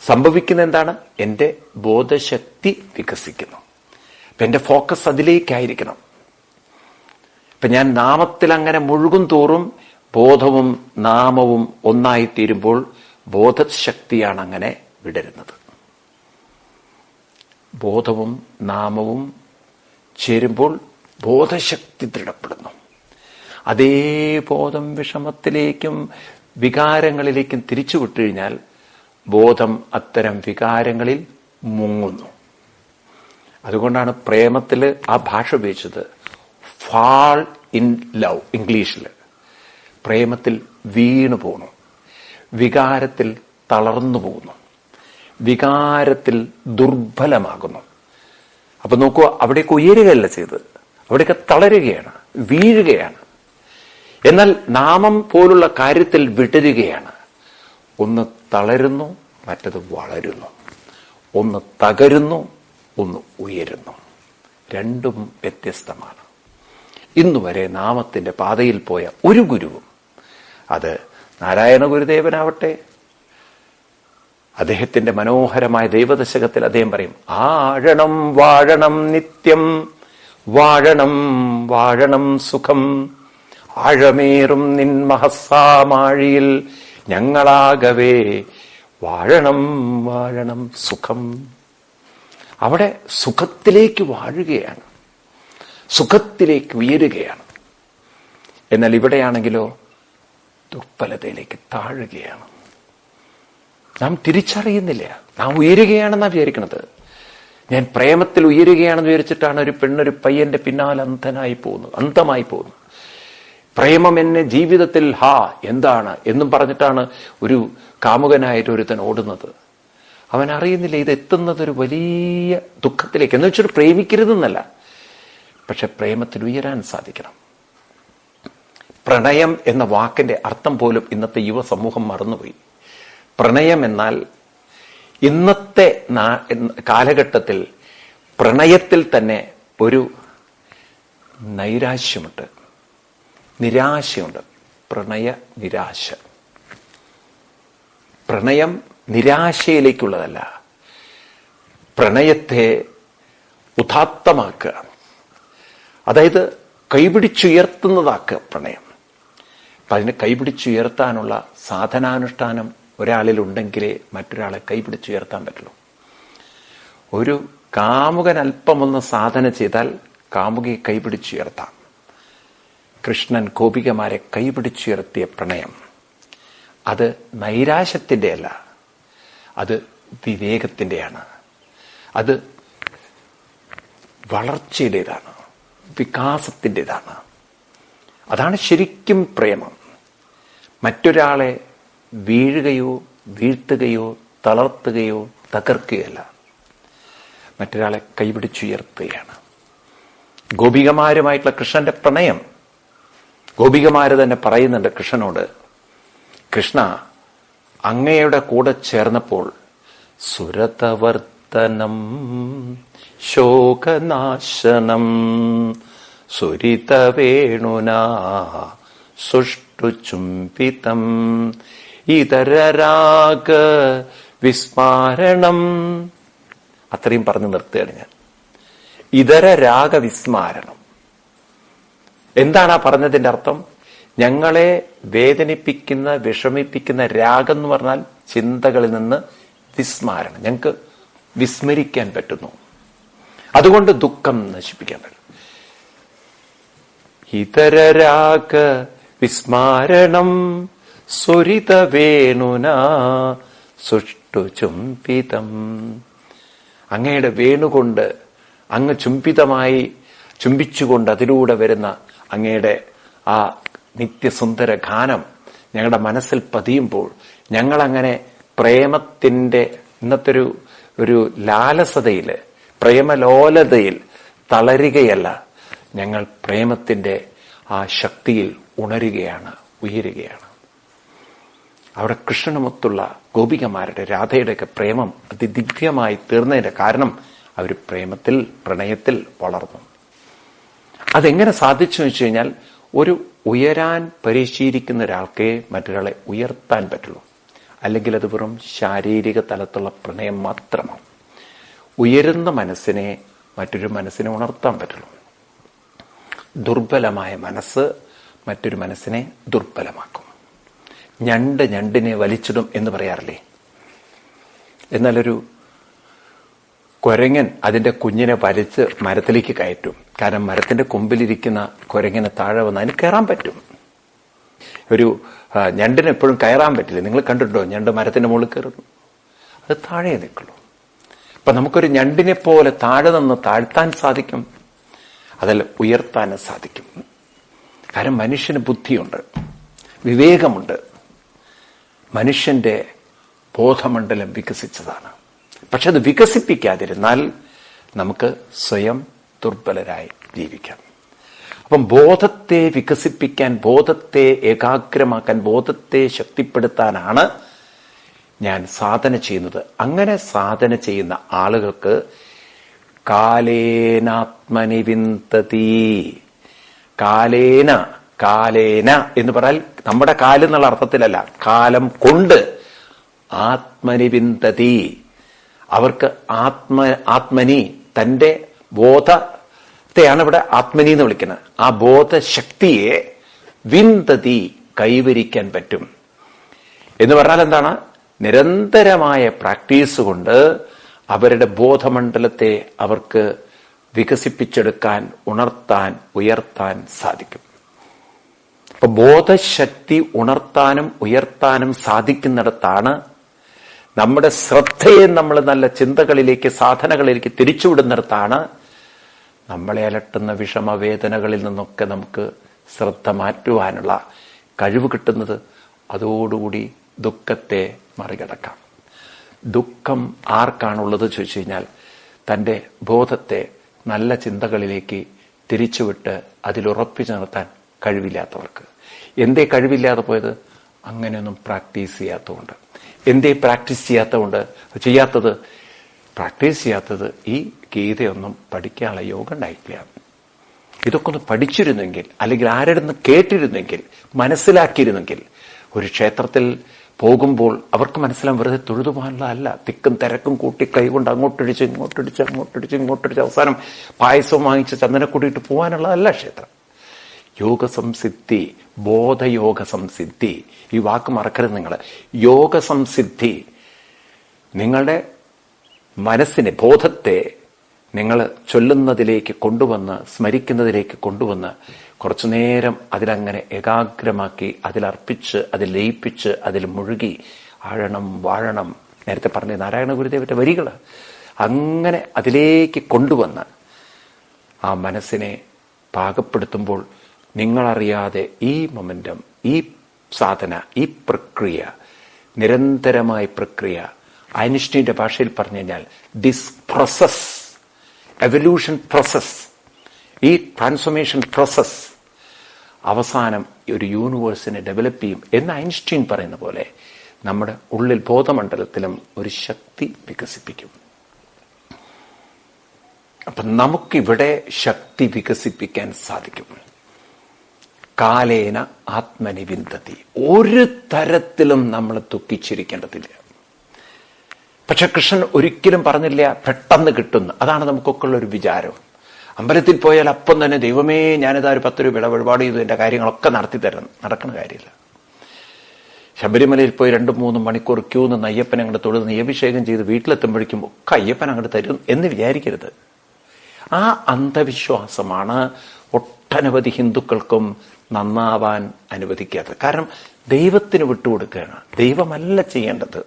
സംഭവിക്കുന്ന എന്താണ്? എൻ്റെ ബോധശക്തി വികസിക്കുന്നു. അപ്പൊ എൻ്റെ ഫോക്കസ് അതിലേക്കായിരിക്കണം. ഇപ്പൊ ഞാൻ നാമത്തിൽ അങ്ങനെ മുഴുകും തോറും ബോധവും നാമവും ഒന്നായിത്തീരുമ്പോൾ ബോധശക്തിയാണ് അങ്ങനെ വിടരുന്നത്. ബോധവും നാമവും ചേരുമ്പോൾ ബോധശക്തി ദൃഢപ്പെടുന്നു. അതേ ബോധം വിഷമത്തിലേക്കും വികാരങ്ങളിലേക്കും തിരിച്ചു വിട്ടുകഴിഞ്ഞാൽ ബോധം അത്തരം വികാരങ്ങളിൽ മുങ്ങുന്നു. അതുകൊണ്ടാണ് പ്രേമത്തിൽ ആ ഭാഷ ഉപയോഗിച്ചത് ഫാൾ ഇൻ ലവ്. ഇംഗ്ലീഷിൽ പ്രേമത്തിൽ വീണു പോകുന്നു, വികാരത്തിൽ തളർന്നു പോകുന്നു, വികാരത്തിൽ ദുർബലമാകുന്നു. അപ്പൊ നോക്കൂ, അവിടേക്ക് ഉയരുകയല്ല ചെയ്തത്, അവിടെയൊക്കെ തളരുകയാണ്, വീഴുകയാണ്. എന്നാൽ നാമം പോലുള്ള കാര്യത്തിൽ വിടരുകയാണ്. ഒന്ന് തളരുന്നു, മറ്റത് വളരുന്നു. ഒന്ന് തകരുന്നു, ഒന്ന് ഉയരുന്നു. രണ്ടും വ്യത്യസ്തമാണ്. ഇന്നുവരെ നാമത്തിന്റെ പാതയിൽ പോയ ഒരു ഗുരുവും, അത് നാരായണ ഗുരുദേവനാവട്ടെ, അദ്ദേഹത്തിന്റെ മനോഹരമായ ദൈവദശകത്തിൽ അദ്ദേഹം പറയും, ആഴണം വാഴണം നിത്യം, വാഴണം വാഴണം സുഖം, ആഴമേറും നിൻ മഹസ്സാമാഴിയിൽ ഞങ്ങളാകവേ വാഴണം വാഴണം സുഖം. അവിടെ സുഖത്തിലേക്ക് വാഴുകയാണ്, സുഖത്തിലേക്ക് ഉയരുകയാണ്. എന്നാൽ ഇവിടെയാണെങ്കിലോ ദുർബലതയിലേക്ക് താഴുകയാണ്. നാം തിരിച്ചറിയുന്നില്ല, നാം ഉയരുകയാണെന്നാണ് വിചാരിക്കുന്നത്. ഞാൻ പ്രേമത്തിൽ ഉയരുകയാണെന്ന് വിചാരിച്ചിട്ടാണ് ഒരു പെണ്ണൊരു പയ്യന്റെ പിന്നാലെ അന്തമായി പോകുന്നു. പ്രേമം എന്നെ ജീവിതത്തിൽ എന്താണ് എന്നും പറഞ്ഞിട്ടാണ് ഒരു കാമുകനായിട്ട് ഒരുത്തൻ ഓടുന്നത്. അവൻ അറിയുന്നില്ല ഇത് എത്തുന്നത് ഒരു വലിയ ദുഃഖത്തിലേക്ക്. എന്ന് വെച്ചിട്ട് പ്രേമിക്കരുതെന്നല്ല, പക്ഷെ പ്രേമത്തിൽ ഉയരാൻ സാധിക്കണം. പ്രണയം എന്ന വാക്കിന്റെ അർത്ഥം പോലും ഇന്നത്തെ യുവസമൂഹം മറന്നുപോയി. പ്രണയം എന്നാൽ ഇന്നത്തെ കാലഘട്ടത്തിൽ പ്രണയത്തിൽ തന്നെ ഒരു നൈരാശ്യമുണ്ട്, നിരാശയുണ്ട്. പ്രണയ നിരാശ. പ്രണയം നിരാശയിലേക്കുള്ളതല്ല, പ്രണയത്തെ ഉദാത്തമാക്കുക, അതായത് കൈപിടിച്ചുയർത്തുന്നതാക്കുക പ്രണയം. അപ്പം അതിനെ കൈപിടിച്ചുയർത്താനുള്ള സാധനാനുഷ്ഠാനം ഒരാളിലുണ്ടെങ്കിലേ മറ്റൊരാളെ കൈപിടിച്ചുയർത്താൻ പറ്റുള്ളൂ. ഒരു കാമുകൻ അല്പമൊന്ന് സാധന ചെയ്താൽ കാമുകയെ കൈപിടിച്ചുയർത്താം. കൃഷ്ണൻ ഗോപികമാരെ കൈപിടിച്ചുയർത്തിയ പ്രണയം അത് നൈരാശ്യത്തിൻ്റെ അല്ല, അത് വിവേകത്തിൻ്റെയാണ്, അത് വളർച്ചയുടേതാണ്, വികാസത്തിൻ്റെതാണ്. അതാണ് ശരിക്കും പ്രേമം. മറ്റൊരാളെ വീഴുകയോ വീഴ്ത്തുകയോ തളർത്തുകയോ തകർക്കുകയല്ല, മറ്റൊരാളെ കൈപിടിച്ചുയർത്തുകയാണ്. ഗോപികമാരുമായിട്ടുള്ള കൃഷ്ണന്റെ പ്രണയം, ഗോപികമാര് തന്നെ പറയുന്നുണ്ട് കൃഷ്ണനോട്, കൃഷ്ണ, അങ്ങയുടെ കൂടെ ചേർന്നപ്പോൾ സുരതവർത്തനം ശോകനാശനം സുരിതവേണുനാ സുഷ്ടുചുംബിതം ഇതരരാഗ വിസ്മാരണം. അത്രയും പറഞ്ഞു നിർത്തുകയാണ് ഞാൻ. ഇതര രാഗവിസ്മാരണം എന്താണ് ആ പറഞ്ഞതിന്റെ അർത്ഥം? ഞങ്ങളെ വേദനിപ്പിക്കുന്ന വിഷമിപ്പിക്കുന്ന രാഗം എന്ന് പറഞ്ഞാൽ ചിന്തകളിൽ നിന്ന് വിസ്മാരണം, ഞങ്ങൾക്ക് വിസ്മരിക്കാൻ പറ്റുന്നു, അതുകൊണ്ട് ദുഃഖം നശിപ്പിക്കാൻ പറ്റും. ഇതര രാഗ വിസ്മാരണം സുരിതവേണുന സുഷ്ടുചുംബിതം. അങ്ങയുടെ വേണുകൊണ്ട് അങ്ങ് ചുംബിച്ചുകൊണ്ട് അതിലൂടെ വരുന്ന അങ്ങയുടെ ആ നിത്യസുന്ദര ഗാനം ഞങ്ങളുടെ മനസ്സിൽ പതിയുമ്പോൾ ഞങ്ങളങ്ങനെ പ്രേമത്തിന്റെ ഇന്നത്തെ ഒരു ലാലസതയിൽ, പ്രേമലോലതയിൽ തളരുകയല്ല, ഞങ്ങൾ പ്രേമത്തിന്റെ ആ ശക്തിയിൽ ഉണരുകയാണ്, ഉയരുകയാണ്. അവിടെ കൃഷ്ണനുമൊത്തുള്ള ഗോപികമാരുടെ, രാധയുടെയൊക്കെ പ്രേമം അതിദിവ്യമായി തീർന്നതിന്റെ കാരണം അവർ പ്രേമത്തിൽ, പ്രണയത്തിൽ വളർന്നു. അതെങ്ങനെ സാധിച്ചു എന്ന് വെച്ച് കഴിഞ്ഞാൽ, ഒരു ഉയരാൻ പരിശീലിക്കുന്ന ഒരാൾക്കേ മറ്റൊരാളെ ഉയർത്താൻ പറ്റുള്ളൂ. അല്ലെങ്കിൽ അത് വെറും ശാരീരിക തലത്തുള്ള പ്രണയം മാത്രമാണ്. ഉയരുന്ന മനസ്സിനെ മറ്റൊരു മനസ്സിനെ ഉണർത്താൻ പറ്റുള്ളൂ. ദുർബലമായ മനസ്സ് മറ്റൊരു മനസ്സിനെ ദുർബലമാക്കും. ഞണ്ടിനെ വലിച്ചിടും എന്ന് പറയാറില്ലേ? എന്നാലൊരു കുരങ്ങൻ അതിന്റെ കുഞ്ഞിനെ വലിച്ച് മരത്തിലേക്ക് കയറ്റും. കാരണം മരത്തിന്റെ കൊമ്പിലിരിക്കുന്ന കുരങ്ങനെ താഴെ വന്ന് അതിന് കയറാൻ പറ്റും. ഒരു ഞണ്ടിന് എപ്പോഴും കയറാൻ പറ്റില്ല. നിങ്ങൾ കണ്ടിട്ടുണ്ടോ ഞണ്ട് മരത്തിന്റെ മുകളിൽ കയറുന്നു? അത് താഴെ നിൽക്കുള്ളൂ. അപ്പൊ നമുക്കൊരു ഞണ്ടിനെ പോലെ താഴെ നിന്ന് താഴ്ത്താൻ സാധിക്കും, അതല്ല ഉയർത്താനും സാധിക്കും. കാരണം മനുഷ്യന് ബുദ്ധിയുണ്ട്, വിവേകമുണ്ട്, മനുഷ്യന്റെ ബോധമണ്ഡലം വികസിച്ചതാണ്. പക്ഷെ അത് വികസിപ്പിക്കാതിരുന്നാൽ നമുക്ക് സ്വയം ദുർബലരായി ജീവിക്കാം. അപ്പം ബോധത്തെ വികസിപ്പിക്കാൻ, ബോധത്തെ ഏകാഗ്രമാക്കാൻ, ബോധത്തെ ശക്തിപ്പെടുത്താനാണ് ഞാൻ സാധന ചെയ്യുന്നത്. അങ്ങനെ സാധന ചെയ്യുന്ന ആളുകൾക്ക് കാലേനാത്മനി വിന്തതി. കാലേന എന്ന് പറഞ്ഞാൽ നമ്മുടെ കാലം എന്നുള്ള അർത്ഥത്തിലല്ല, കാലം കൊണ്ട് ആത്മനി വിന്തതി. അവർക്ക് ആത്മനി തന്റെ ബോധത്തെയാണ് ഇവിടെ ആത്മനി എന്ന് വിളിക്കുന്നത്. ആ ബോധശക്തിയെ വിന്തതി കൈവരിക്കാൻ പറ്റും. എന്ന് പറഞ്ഞാൽ എന്താണ്? നിരന്തരമായ പ്രാക്ടീസ് കൊണ്ട് അവരുടെ ബോധമണ്ഡലത്തെ അവർക്ക് വികസിപ്പിച്ചെടുക്കാൻ, ഉണർത്താൻ, ഉയർത്താൻ സാധിക്കും. അപ്പൊ ബോധശക്തി ഉണർത്താനും ഉയർത്താനും സാധിക്കുന്നിടത്താണ് നമ്മുടെ ശ്രദ്ധയെ നമ്മൾ നല്ല ചിന്തകളിലേക്ക്, സാധനകളിലേക്ക് തിരിച്ചുവിടുന്നിടത്താണ് നമ്മളെ അലട്ടുന്ന വിഷമവേദനകളിൽ നിന്നൊക്കെ നമുക്ക് ശ്രദ്ധ മാറ്റുവാനുള്ള കഴിവ് കിട്ടുന്നത്. അതോടുകൂടി ദുഃഖത്തെ മറികടക്കാം. ദുഃഖം ആർക്കാണുള്ളത് ചോദിച്ചു കഴിഞ്ഞാൽ, തന്റെ ബോധത്തെ നല്ല ചിന്തകളിലേക്ക് തിരിച്ചുവിട്ട് അതിലുറപ്പിച്ചു നിർത്താൻ കഴിവില്ലാത്തവർക്ക്. എന്തേ കഴിവില്ലാതെ പോയത്? അങ്ങനെയൊന്നും പ്രാക്ടീസ് ചെയ്യാത്തതുകൊണ്ട്. എന്തേ പ്രാക്ടീസ് ചെയ്യാത്തത്? പ്രാക്ടീസ് ചെയ്യാത്തത് ഈ ഗീതയൊന്നും പഠിക്കാനുള്ള യോഗം ഉണ്ടായിട്ടില്ല. ഇതൊക്കെ ഒന്ന് പഠിച്ചിരുന്നെങ്കിൽ, അല്ലെങ്കിൽ ആരുടെ നിന്ന് കേട്ടിരുന്നെങ്കിൽ, മനസ്സിലാക്കിയിരുന്നെങ്കിൽ, ഒരു ക്ഷേത്രത്തിൽ പോകുമ്പോൾ അവർക്ക് മനസ്സിലാവും വെറുതെ തൊഴുതു പോകാനുള്ളതല്ല. തിക്കും തിരക്കും കൂട്ടി കൈകൊണ്ട് അങ്ങോട്ടടിച്ച് ഇങ്ങോട്ടടിച്ച് അവസാനം പായസവും വാങ്ങിച്ച് ചന്ദനക്കൂടിയിട്ട് പോകാനുള്ളതല്ല ക്ഷേത്രം. യോഗ സംസിദ്ധി, ബോധയോഗ സംസിദ്ധി, ഈ വാക്ക് മറക്കരുത് നിങ്ങൾ. യോഗ സംസിദ്ധി നിങ്ങളുടെ മനസ്സിനെ, ബോധത്തെ നിങ്ങൾ ചൊല്ലുന്നതിലേക്ക് കൊണ്ടുവന്ന്, സ്മരിക്കുന്നതിലേക്ക് കൊണ്ടുവന്ന് കുറച്ചു നേരം അതിലങ്ങനെ ഏകാഗ്രമാക്കി, അതിലർപ്പിച്ച്, അതിൽ ലയിപ്പിച്ച്, അതിൽ മുഴുകി ആഴണം വാഴണം. നേരത്തെ പറഞ്ഞ നാരായണ ഗുരുദേവന്റെ വരികൾ അങ്ങനെ അതിലേക്ക് കൊണ്ടുവന്ന് ആ മനസ്സിനെ പാകപ്പെടുത്തുമ്പോൾ നിങ്ങളറിയാതെ ഈ മൊമെന്റം, ഈ സാധന, ഈ പ്രക്രിയ, നിരന്തരമായ പ്രക്രിയ, ഐൻസ്റ്റീന്റെ ഭാഷയിൽ പറഞ്ഞു കഴിഞ്ഞാൽ ദിസ് പ്രോസസ്, എവല്യൂഷൻ പ്രോസസ്, ഈ ട്രാൻസ്ഫോർമേഷൻ പ്രോസസ് അവസാനം ഒരു യൂണിവേഴ്സിനെ ഡെവലപ്പ് ചെയ്യും എന്ന് ഐൻസ്റ്റീൻ പറയുന്ന പോലെ നമ്മുടെ ഉള്ളിൽ ബോധമണ്ഡലത്തിലും ഒരു ശക്തി വികസിപ്പിക്കും. അപ്പൊ നമുക്കിവിടെ ശക്തി വികസിപ്പിക്കാൻ സാധിക്കും. കാലേന ആത്മനിവിന്ദതി. ഒരു തരത്തിലും നമ്മൾ ദുഃഖിച്ചിരിക്കേണ്ടതില്ല. പക്ഷെ കൃഷ്ണൻ ഒരിക്കലും പറഞ്ഞില്ല പെട്ടെന്ന് കിട്ടുന്നു. അതാണ് നമുക്കൊക്കെ ഉള്ള ഒരു വിചാരം. അമ്പലത്തിൽ പോയാൽ അപ്പം തന്നെ ദൈവമേ ഞാനിതാ ഒരു 10 രൂപ വഴിപാട് ചെയ്തു എന്റെ കാര്യങ്ങളൊക്കെ നടത്തി തരണം. നടക്കുന്ന കാര്യമില്ല. ശബരിമലയിൽ പോയി 2-3 മണിക്കൂർ ക്യൂ നിന്ന് അയ്യപ്പനെ അങ്ങോട്ട് തൊഴുത് നെയ്യഭിഷേകം ചെയ്ത് വീട്ടിലെത്തുമ്പോഴേക്കും ഒക്കെ അയ്യപ്പൻ അങ്ങോട്ട് തരും എന്ന് വിചാരിക്കരുത്. ആ അന്ധവിശ്വാസമാണ് ഒട്ടനവധി ഹിന്ദുക്കൾക്കും നന്നാവാൻ അനുവദിക്കാത്തത്. കാരണം ദൈവത്തിന് വിട്ടുകൊടുക്കുകയാണ്. ദൈവമല്ല ചെയ്യേണ്ടത്.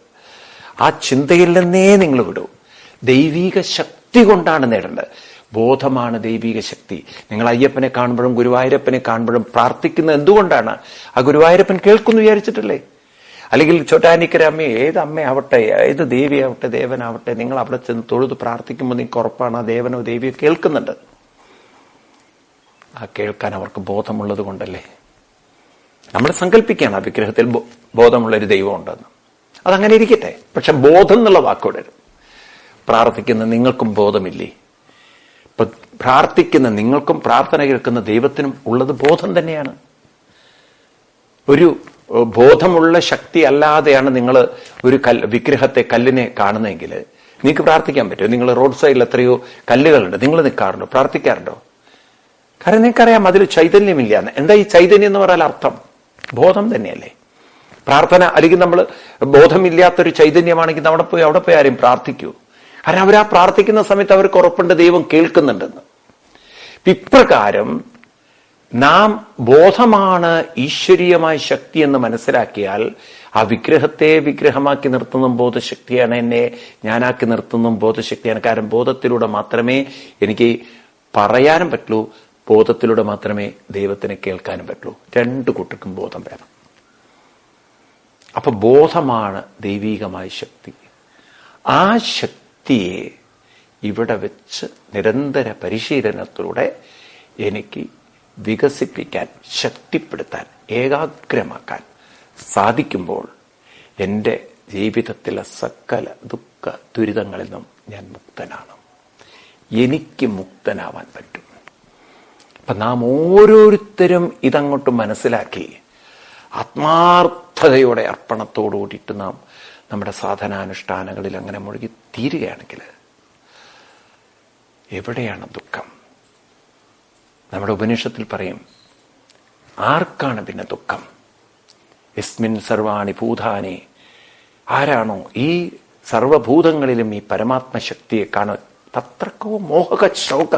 ആ ചിന്തയിൽ നിന്നേ നിങ്ങൾ വിടൂ. ദൈവിക ശക്തി കൊണ്ടാണ് നേടേണ്ടത്. ബോധമാണ് ദൈവിക ശക്തി. നിങ്ങൾ അയ്യപ്പനെ കാണുമ്പോഴും ഗുരുവായൂരപ്പനെ കാണുമ്പോഴും പ്രാർത്ഥിക്കുന്നത് എന്തുകൊണ്ടാണ്? ആ ഗുരുവായൂരപ്പൻ കേൾക്കുന്നു വിചാരിച്ചിട്ടല്ലേ? അല്ലെങ്കിൽ ചോറ്റാനിക്കര അമ്മ, ഏത് അമ്മയാവട്ടെ, ഏത് ദേവിയാവട്ടെ, ദേവനാവട്ടെ, നിങ്ങൾ അവിടെ ചെന്ന് തൊഴുത് പ്രാർത്ഥിക്കുമ്പോൾ നിങ്ങൾക്ക് ഉറപ്പാണ് ആ ദേവനോ ദേവിയോ കേൾക്കുന്നുണ്ട്. ആ കേൾക്കാൻ അവർക്ക് ബോധമുള്ളത് കൊണ്ടല്ലേ. നമ്മൾ സങ്കല്പിക്കുകയാണ് ആ വിഗ്രഹത്തിൽ ബോധമുള്ളൊരു ദൈവം ഉണ്ടെന്ന്. അതങ്ങനെ ഇരിക്കട്ടെ. പക്ഷെ ബോധം എന്നുള്ള വാക്കോടരുത്. പ്രാർത്ഥിക്കുന്ന നിങ്ങൾക്കും ബോധമില്ലേ? ഇപ്പൊ പ്രാർത്ഥിക്കുന്ന നിങ്ങൾക്കും പ്രാർത്ഥന കേൾക്കുന്ന ദൈവത്തിനും ഉള്ളത് ബോധം തന്നെയാണ്. ഒരു ബോധമുള്ള ശക്തി അല്ലാതെയാണ് നിങ്ങൾ ഒരു വിഗ്രഹത്തെ, കല്ലിനെ കാണുന്നതെങ്കിൽ നിങ്ങൾക്ക് പ്രാർത്ഥിക്കാൻ പറ്റുമോ? നിങ്ങൾ റോഡ് സൈഡിൽ എത്രയോ കല്ലുകളുണ്ട്, നിങ്ങൾ നിൽക്കാറുണ്ടോ? പ്രാർത്ഥിക്കാറുണ്ടോ? കാരണം നിങ്ങൾക്കറിയാം അതിൽ ചൈതന്യമില്ല. എന്താ ഈ ചൈതന്യം എന്ന് പറയാൻ അർത്ഥം? ബോധം തന്നെയല്ലേ. പ്രാർത്ഥന അല്ലെങ്കിൽ നമ്മൾ ബോധമില്ലാത്തൊരു ചൈതന്യമാണെങ്കിൽ അവിടെ പോയി ആരെയും പ്രാർത്ഥിക്കൂ. കാരണം അവരാ പ്രാർത്ഥിക്കുന്ന സമയത്ത് അവർക്ക് ഉറപ്പുണ്ട് ദൈവം കേൾക്കുന്നുണ്ടെന്ന്. ഇപ്രകാരം നാം ബോധമാണ് ഈശ്വരീയമായ ശക്തി എന്ന് മനസ്സിലാക്കിയാൽ ആ വിഗ്രഹത്തെ വിഗ്രഹമാക്കി നിർത്തുന്നതും ബോധശക്തിയാണ്, എന്നെ ഞാനാക്കി നിർത്തുന്നതും ബോധശക്തിയാണ്. കാരണം ബോധത്തിലൂടെ മാത്രമേ എനിക്ക് പറയാനും പറ്റുള്ളൂ, ബോധത്തിലൂടെ മാത്രമേ ദൈവത്തിനെ കേൾക്കാനും പറ്റുള്ളൂ. രണ്ടു കൂട്ടർക്കും ബോധം വേണം. അപ്പൊ ബോധമാണ് ദൈവീകമായ ശക്തി. ആ ശക്തിയെ ഇവിടെ വെച്ച് നിരന്തര പരിശീലനത്തിലൂടെ എനിക്ക് വികസിപ്പിക്കാൻ, ശക്തിപ്പെടുത്താൻ, ഏകാഗ്രമാക്കാൻ സാധിക്കുമ്പോൾ എൻ്റെ ജീവിതത്തിലെ സകല ദുഃഖ ദുരിതങ്ങളിൽ നിന്നും ഞാൻ മുക്തനാണ്. എനിക്ക് മുക്തനാവാൻ പറ്റും. അപ്പൊ നാം ഓരോരുത്തരും ഇതങ്ങോട്ട് മനസ്സിലാക്കി ആത്മാർത്ഥതയോടെ അർപ്പണത്തോടു കൂടിയിട്ട് നാം നമ്മുടെ സാധനാനുഷ്ഠാനങ്ങളിൽ അങ്ങനെ മുഴുകി തീരുകയാണെങ്കിൽ എവിടെയാണ് ദുഃഖം? നമ്മുടെ ഉപനിഷത്തിൽ പറയും, ആർക്കാണ് പിന്നെ ദുഃഖം? യസ്മിൻ സർവാണി ഭൂതാനി. ആരാണോ ഈ സർവഭൂതങ്ങളിലും ഈ പരമാത്മശക്തിയെ കാണുക, തത്രക്കോ മോഹക ശോക.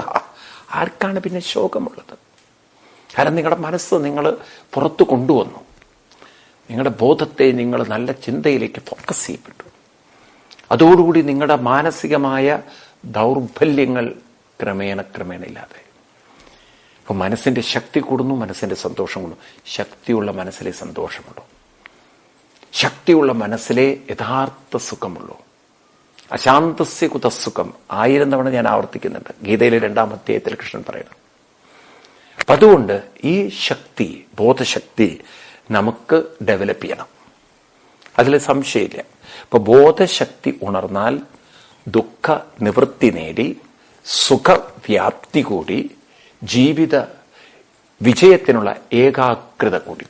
ആർക്കാണ് പിന്നെ ശോകമുള്ളത്? കാരണം നിങ്ങളുടെ മനസ്സ് നിങ്ങൾ പുറത്തു കൊണ്ടുവന്നു. നിങ്ങളുടെ ബോധത്തെ നിങ്ങൾ നല്ല ചിന്തയിലേക്ക് ഫോക്കസ് ചെയ്യപ്പെട്ടു. അതോടുകൂടി നിങ്ങളുടെ മാനസികമായ ദൗർബല്യങ്ങൾ ക്രമേണ ഇല്ലാതെ. അപ്പൊ മനസ്സിന്റെ ശക്തി കൂടുന്നു, മനസ്സിന്റെ സന്തോഷം കൂടുന്നു. ശക്തിയുള്ള മനസ്സിലെ സന്തോഷമുള്ളൂ, ശക്തിയുള്ള മനസ്സിലെ യഥാർത്ഥ സുഖമുള്ളൂ. അശാന്തസ്യ കുതസുഖം 1000 തവണ ഞാൻ ആവർത്തിക്കുന്നുണ്ട്. ഗീതയിലെ 2-ാം അധ്യായത്തിൽ കൃഷ്ണൻ പറയുന്നു. അപ്പൊ അതുകൊണ്ട് ഈ ശക്തി, ബോധശക്തി നമുക്ക് ഡെവലപ്പ് ചെയ്യണം. അതിൽ സംശയമില്ല. ഇപ്പൊ ബോധശക്തി ഉണർന്നാൽ ദുഃഖ നിവൃത്തി നേടി, സുഖവ്യാപ്തി കൂടി, ജീവിത വിജയത്തിനുള്ള ഏകാഗ്രത കൂടി.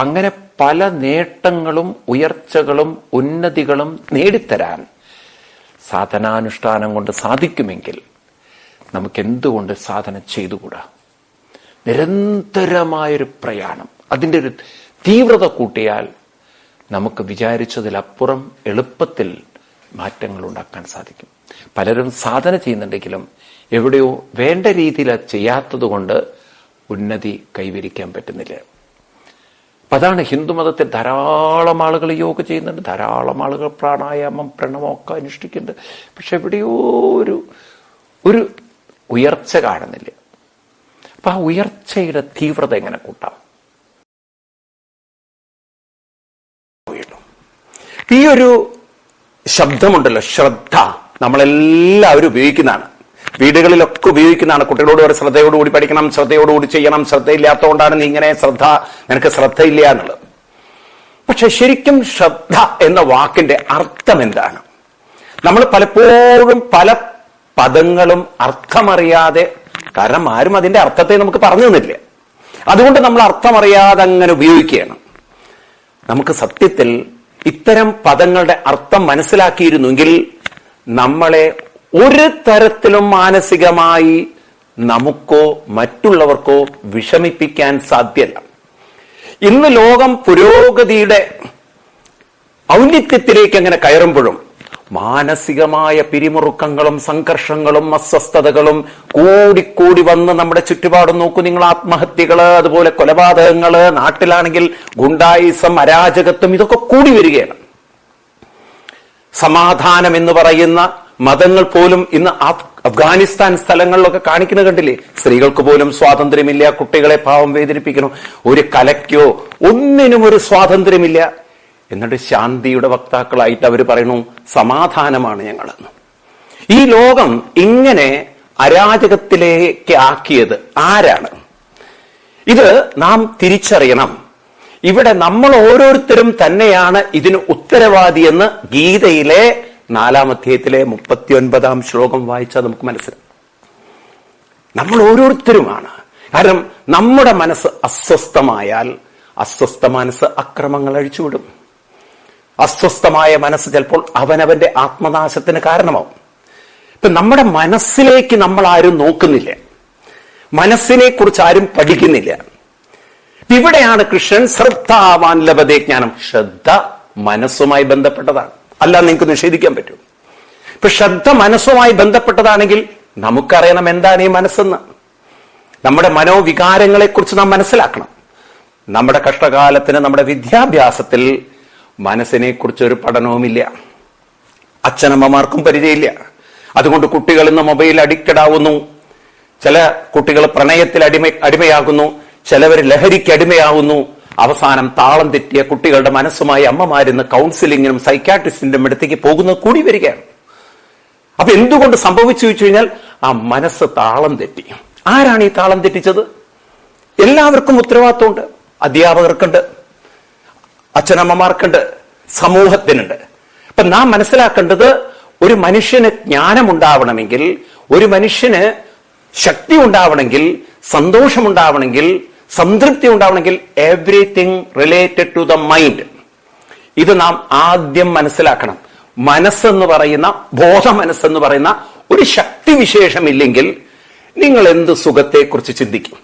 അങ്ങനെ പല നേട്ടങ്ങളും ഉയർച്ചകളും ഉന്നതികളും നേടിത്തരാൻ സാധനാനുഷ്ഠാനം കൊണ്ട് സാധിക്കുമെങ്കിൽ നമുക്ക് എന്തുകൊണ്ട് സാധന ചെയ്തുകൂടാ? നിരന്തരമായൊരു പ്രയാണം, അതിൻ്റെ ഒരു തീവ്രത കൂട്ടിയാൽ നമുക്ക് വിചാരിച്ചതിലപ്പുറം എളുപ്പത്തിൽ മാറ്റങ്ങൾ ഉണ്ടാക്കാൻ സാധിക്കും. പലരും സാധന ചെയ്യുന്നുണ്ടെങ്കിലും എവിടെയോ വേണ്ട രീതിയിൽ ചെയ്യാത്തത് കൊണ്ട് ഉന്നതി കൈവരിക്കാൻ പറ്റുന്നില്ല. അപ്പൊ അതാണ് ഹിന്ദുമതത്തിൽ ധാരാളം ആളുകൾ യോഗ ചെയ്യുന്നുണ്ട്, ധാരാളം ആളുകൾ പ്രാണായാമം പ്രണവമൊക്കെ അനുഷ്ഠിക്കുന്നുണ്ട്. പക്ഷെ എവിടെയോ ഒരു ഉയർച്ച കാണുന്നില്ല. അപ്പൊ ആ ഉയർച്ചയുടെ തീവ്രത എങ്ങനെ കൂട്ടാം? ഈ ഒരു ശബ്ദമുണ്ടല്ലോ, ശ്രദ്ധ, നമ്മളെല്ലാവരും ഉപയോഗിക്കുന്നതാണ്, വീടുകളിലൊക്കെ ഉപയോഗിക്കുന്നതാണ്. കുട്ടികളോട് ഒരു ശ്രദ്ധയോടുകൂടി പഠിക്കണം, ശ്രദ്ധയോടുകൂടി ചെയ്യണം, ശ്രദ്ധയില്ലാത്തതുകൊണ്ടാണ് നീ ഇങ്ങനെ നിനക്ക് ശ്രദ്ധയില്ല എന്നുള്ളത്. പക്ഷെ ശരിക്കും ശ്രദ്ധ എന്ന വാക്കിന്റെ അർത്ഥം എന്താണ്? നമ്മൾ പലപ്പോഴും പല പദങ്ങളും അർത്ഥമറിയാതെ, കാരണം ആരും അതിന്റെ അർത്ഥത്തെ നമുക്ക് പറഞ്ഞു തന്നില്ല, അതുകൊണ്ട് നമ്മൾ അർത്ഥമറിയാതെ അങ്ങനെ ഉപയോഗിക്കുകയാണ്. നമുക്ക് സത്യത്തിൽ ഇത്തരം പദങ്ങളുടെ അർത്ഥം മനസ്സിലാക്കിയിരുന്നെങ്കിൽ നമ്മളെ ഒരു തരത്തിലും മാനസികമായി നമുക്കോ മറ്റുള്ളവർക്കോ വിഷമിപ്പിക്കാൻ സാധ്യമല്ല. ഇന്ന് ലോകം പുരോഗതിയുടെ ഔന്നിത്യത്തിലേക്ക് അങ്ങനെ കയറുമ്പോഴും മാനസികമായ പിരിമുറുക്കങ്ങളും സംഘർഷങ്ങളും അസ്വസ്ഥതകളും കൂടിക്കൂടി വന്ന് നമ്മുടെ ചുറ്റുപാടും നോക്കൂ നിങ്ങൾ. ആത്മഹത്യകള്, അതുപോലെ കൊലപാതകങ്ങള്, നാട്ടിലാണെങ്കിൽ ഗുണ്ടായിസം, അരാജകത്വം, ഇതൊക്കെ കൂടി വരികയാണ്. സമാധാനം എന്ന് പറയുന്ന മതങ്ങൾ പോലും ഇന്ന് അഫ്ഗാനിസ്ഥാൻ സ്ഥലങ്ങളിലൊക്കെ കാണിക്കുന്നത് കണ്ടില്ലേ? സ്ത്രീകൾക്ക് പോലും സ്വാതന്ത്ര്യമില്ല, കുട്ടികളെ പാവം വേദനിപ്പിക്കുന്നു, ഒരു കലയ്ക്കോ ഒന്നിനും ഒരു സ്വാതന്ത്ര്യമില്ല. എന്നിട്ട് ശാന്തിയുടെ വക്താക്കളായിട്ട് അവർ പറയുന്നു സമാധാനമാണ് ഞങ്ങളെന്ന്. ഈ ലോകം ഇങ്ങനെ അരാജകത്തിലേക്ക് ആക്കിയത് ആരാണ്? ഇത് നാം തിരിച്ചറിയണം. ഇവിടെ നമ്മൾ ഓരോരുത്തരും തന്നെയാണ് ഇതിന് ഉത്തരവാദിയെന്ന് ഗീതയിലെ 4-ാം അധ്യായത്തിലെ 39-ാം ശ്ലോകം വായിച്ചാൽ നമുക്ക് മനസ്സിലാവും. നമ്മൾ ഓരോരുത്തരുമാണ്. കാരണം നമ്മുടെ മനസ്സ് അസ്വസ്ഥമായാൽ അസ്വസ്ഥ മനസ്സ് അക്രമങ്ങൾ അഴിച്ചുവിടും. അസ്വസ്ഥമായ മനസ്സ് ചിലപ്പോൾ അവനവന്റെ ആത്മനാശത്തിന് കാരണമാവും. ഇപ്പൊ നമ്മുടെ മനസ്സിലേക്ക് നമ്മൾ ആരും നോക്കുന്നില്ല, മനസ്സിനെ കുറിച്ച് ആരും പഠിക്കുന്നില്ല. ഇവിടെയാണ് കൃഷ്ണൻ ശ്രദ്ധാവാൻ ലഭതേ ജ്ഞാനം. ശ്രദ്ധ മനസ്സുമായി ബന്ധപ്പെട്ടതാണ്, അല്ല നിങ്ങൾക്ക് നിഷേധിക്കാൻ പറ്റും. ഇപ്പൊ ശ്രദ്ധ മനസ്സുമായി ബന്ധപ്പെട്ടതാണെങ്കിൽ നമുക്കറിയണം എന്താണ് ഈ മനസ്സെന്ന്. നമ്മുടെ മനോവികാരങ്ങളെ കുറിച്ച് നാം മനസ്സിലാക്കണം. നമ്മുടെ കഷ്ടകാലത്തിന് നമ്മുടെ വിദ്യാഭ്യാസത്തിൽ മനസ്സിനെ കുറിച്ചൊരു പഠനവുമില്ല, അച്ഛനമ്മമാർക്കും പരിചയമില്ല. അതുകൊണ്ട് കുട്ടികൾ ഇന്ന് മൊബൈൽ അഡിക്റ്റഡ് ആവുന്നു, ചില കുട്ടികൾ പ്രണയത്തിൽ അടിമയാകുന്നു, ചിലവർ ലഹരിക്ക് അടിമയാവുന്നു. അവസാനം താളം തെറ്റിയ കുട്ടികളുടെ മനസ്സുമായി അമ്മമാരിന്ന് കൗൺസിലിങ്ങിനും സൈക്കാട്രിസ്റ്റിന്റെ അടുത്തേക്ക് പോകുന്നത് കൂടി വരികയാണ്. അപ്പൊ എന്തുകൊണ്ട് സംഭവിച്ചു വെച്ചു കഴിഞ്ഞാൽ ആ മനസ്സ് താളം തെറ്റി. ആരാണ് ഈ താളം തെറ്റിച്ചത്? എല്ലാവർക്കും ഉത്തരവാദിത്വമുണ്ട്. അധ്യാപകർക്കുണ്ട്, അച്ഛനമ്മമാർക്കുണ്ട്, സമൂഹത്തിനുണ്ട്. അപ്പൊ നാം മനസ്സിലാക്കേണ്ടത് ഒരു മനുഷ്യന് ജ്ഞാനമുണ്ടാവണമെങ്കിൽ, ഒരു മനുഷ്യന് ശക്തി ഉണ്ടാവണമെങ്കിൽ, സന്തോഷമുണ്ടാവണമെങ്കിൽ, സംതൃപ്തി ഉണ്ടാവണമെങ്കിൽ everything related to the mind. ഇത് നാം ആദ്യം മനസ്സിലാക്കണം. മനസ്സെന്ന് പറയുന്ന, ബോധ മനസ്സെന്ന് പറയുന്ന ഒരു ശക്തിവിശേഷമില്ലെങ്കിൽ നിങ്ങൾ എന്ത് സുഖത്തെക്കുറിച്ച് ചിന്തിക്കും?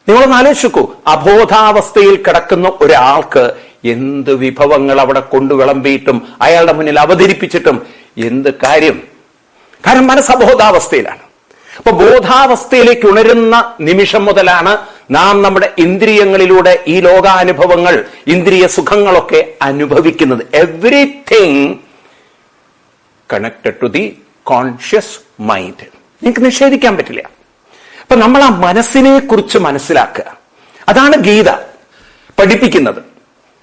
നിങ്ങളൊന്ന് ആലോചിക്കൂ. അബോധാവസ്ഥയിൽ കിടക്കുന്ന ഒരാൾക്ക് എന്ത് വിഭവങ്ങൾ അവിടെ കൊണ്ടു വിളമ്പിയിട്ടും അയാളുടെ മുന്നിൽ അവതരിപ്പിച്ചിട്ടും എന്ത് കാര്യം? കാരണം മനസ്സ് അബോധാവസ്ഥയിലാണ്. അപ്പൊ ബോധാവസ്ഥയിലേക്ക് ഉണരുന്ന നിമിഷം മുതലാണ് നാം നമ്മുടെ ഇന്ദ്രിയങ്ങളിലൂടെ ഈ ലോകാനുഭവങ്ങൾ, ഇന്ദ്രിയ സുഖങ്ങളൊക്കെ അനുഭവിക്കുന്നത്. Everything connected to the conscious mind. നിങ്ങൾക്ക് നിഷേധിക്കാൻ പറ്റില്ല. അപ്പൊ നമ്മൾ ആ മനസ്സിനെ കുറിച്ച് മനസ്സിലാക്കുക. അതാണ് ഗീത പഠിപ്പിക്കുന്നത്.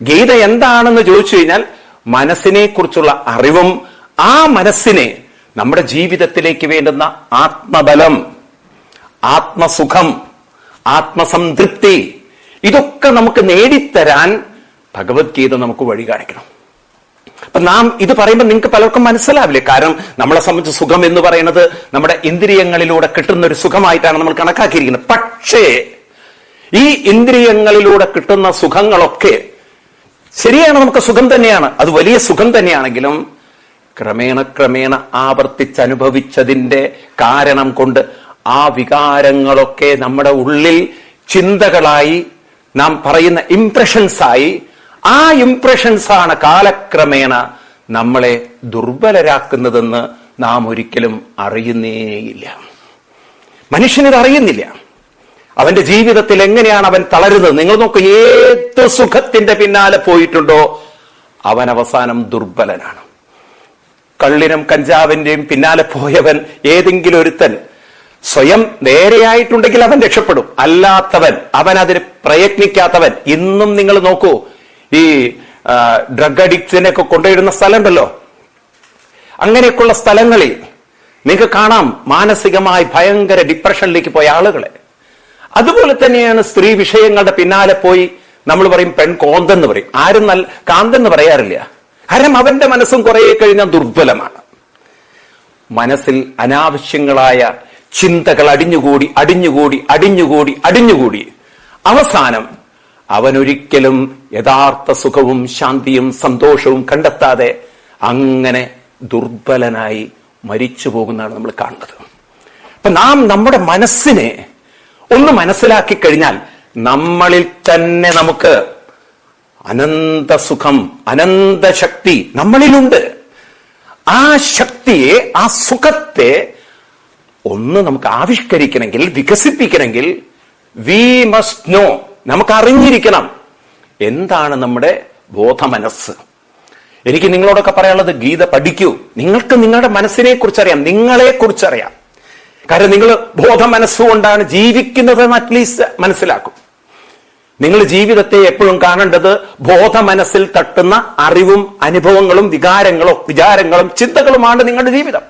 ഗീത എന്താണെന്ന് ചോദിച്ചു കഴിഞ്ഞാൽ മനസ്സിനെ കുറിച്ചുള്ള അറിവും ആ മനസ്സിനെ നമ്മുടെ ജീവിതത്തിലേക്ക് വേണ്ടുന്ന ആത്മബലം, ആത്മസുഖം, ആത്മസംതൃപ്തി, ഇതൊക്കെ നമുക്ക് നേടിത്തരാൻ ഭഗവത്ഗീത നമുക്ക് വഴി കാണിക്കണം. അപ്പൊ നാം ഇത് പറയുമ്പോൾ നിങ്ങൾക്ക് പലർക്കും മനസ്സിലാവില്ലേ. കാരണം നമ്മളെ സംബന്ധിച്ച് സുഖം എന്ന് പറയുന്നത് നമ്മുടെ ഇന്ദ്രിയങ്ങളിലൂടെ കിട്ടുന്ന ഒരു സുഖമായിട്ടാണ് നമ്മൾ കണക്കാക്കിയിരിക്കുന്നത്. പക്ഷേ ഈ ഇന്ദ്രിയങ്ങളിലൂടെ കിട്ടുന്ന സുഖങ്ങളൊക്കെ ശരിയാണ്, നമുക്ക് സുഖം തന്നെയാണ്, അത് വലിയ സുഖം തന്നെയാണെങ്കിലും ക്രമേണ ആവർത്തിച്ചനുഭവിച്ചതിന്റെ കാരണം കൊണ്ട് ആ വികാരങ്ങളൊക്കെ നമ്മുടെ ഉള്ളിൽ ചിന്തകളായി, നാം പറയുന്ന ഇംപ്രഷൻസായി, ആ ഇംപ്രഷൻസാണ് കാലക്രമേണ നമ്മളെ ദുർബലരാക്കുന്നതെന്ന് നാം ഒരിക്കലും അറിയുന്നേയില്ല. മനുഷ്യനിത് അറിയുന്നില്ല. അവന്റെ ജീവിതത്തിൽ എങ്ങനെയാണ് അവൻ തളരുന്നത്? നിങ്ങൾ നോക്കൂ, ഏത് സുഖത്തിന്റെ പിന്നാലെ പോയിട്ടുണ്ടോ അവൻ അവസാനം ദുർബലനാണ്. കള്ളിനും കഞ്ചാവിന്റെയും പിന്നാലെ പോയവൻ, ഏതെങ്കിലും ഒരുത്തൻ സ്വയം നേരെയായിട്ടുണ്ടെങ്കിൽ അവൻ രക്ഷപ്പെടും. അല്ലാത്തവൻ, അവൻ അതിന് പ്രയത്നിക്കാത്തവൻ, ഇന്നും നിങ്ങൾ നോക്കൂ, ഈ ഡ്രഗ് അഡിക്ട്സിനെ ഒക്കെ കൊണ്ടുവരുന്ന സ്ഥലമുണ്ടല്ലോ, അങ്ങനെയൊക്കെയുള്ള സ്ഥലങ്ങളിൽ നിങ്ങൾക്ക് കാണാം മാനസികമായി ഭയങ്കര ഡിപ്രഷനിലേക്ക് പോയ ആളുകളെ. അതുപോലെ തന്നെയാണ് സ്ത്രീ വിഷയങ്ങളുടെ പിന്നാലെ പോയി നമ്മൾ പറയും പെൺകോന്തെന്ന് പറയും. ആരും കാന്തെന്ന് പറയാറില്ല. കാരണം അവന്റെ മനസ്സും കുറെ കഴിഞ്ഞാൽ ദുർബലമാണ്. മനസ്സിൽ അനാവശ്യങ്ങളായ ചിന്തകൾ അടിഞ്ഞുകൂടി അവസാനം അവനൊരിക്കലും യഥാർത്ഥ സുഖവും ശാന്തിയും സന്തോഷവും കണ്ടെത്താതെ അങ്ങനെ ദുർബലനായി മരിച്ചു പോകുന്നതാണ് നമ്മൾ കാണുന്നത്. അപ്പൊ നാം നമ്മുടെ മനസ്സിനെ ഒന്ന് മനസ്സിലാക്കി കഴിഞ്ഞാൽ നമ്മളിൽ തന്നെ നമുക്ക് അനന്ത സുഖം, അനന്ത ശക്തി നമ്മളിലുണ്ട്. ആ ശക്തിയെ, ആ സുഖത്തെ ഒന്ന് നമുക്ക് ആവിഷ്കരിക്കണമെങ്കിൽ, വികസിപ്പിക്കണമെങ്കിൽ വി മസ്റ്റ് നോ, നമുക്ക് അറിഞ്ഞിരിക്കണം എന്താണ് നമ്മുടെ ബോധമനസ്സ്. എനിക്ക് നിങ്ങളോടൊക്കെ പറയാനുള്ളത്, ഗീത പഠിക്കൂ. നിങ്ങൾക്ക് നിങ്ങളുടെ മനസ്സിനെ കുറിച്ചറിയാം, നിങ്ങളെ കുറിച്ചറിയാം. കാരണം നിങ്ങൾ ബോധമനസ്സുകൊണ്ടാണ് ജീവിക്കുന്നതെന്ന് അറ്റ്ലീസ്റ്റ് മനസ്സിലാക്കും. നിങ്ങൾ ജീവിതത്തെ എപ്പോഴും കാണേണ്ടത് ബോധമനസ്സിൽ തട്ടുന്ന അറിവും അനുഭവങ്ങളും വിചാരങ്ങളും ചിന്തകളുമാണ് നിങ്ങളുടെ ജീവിതം.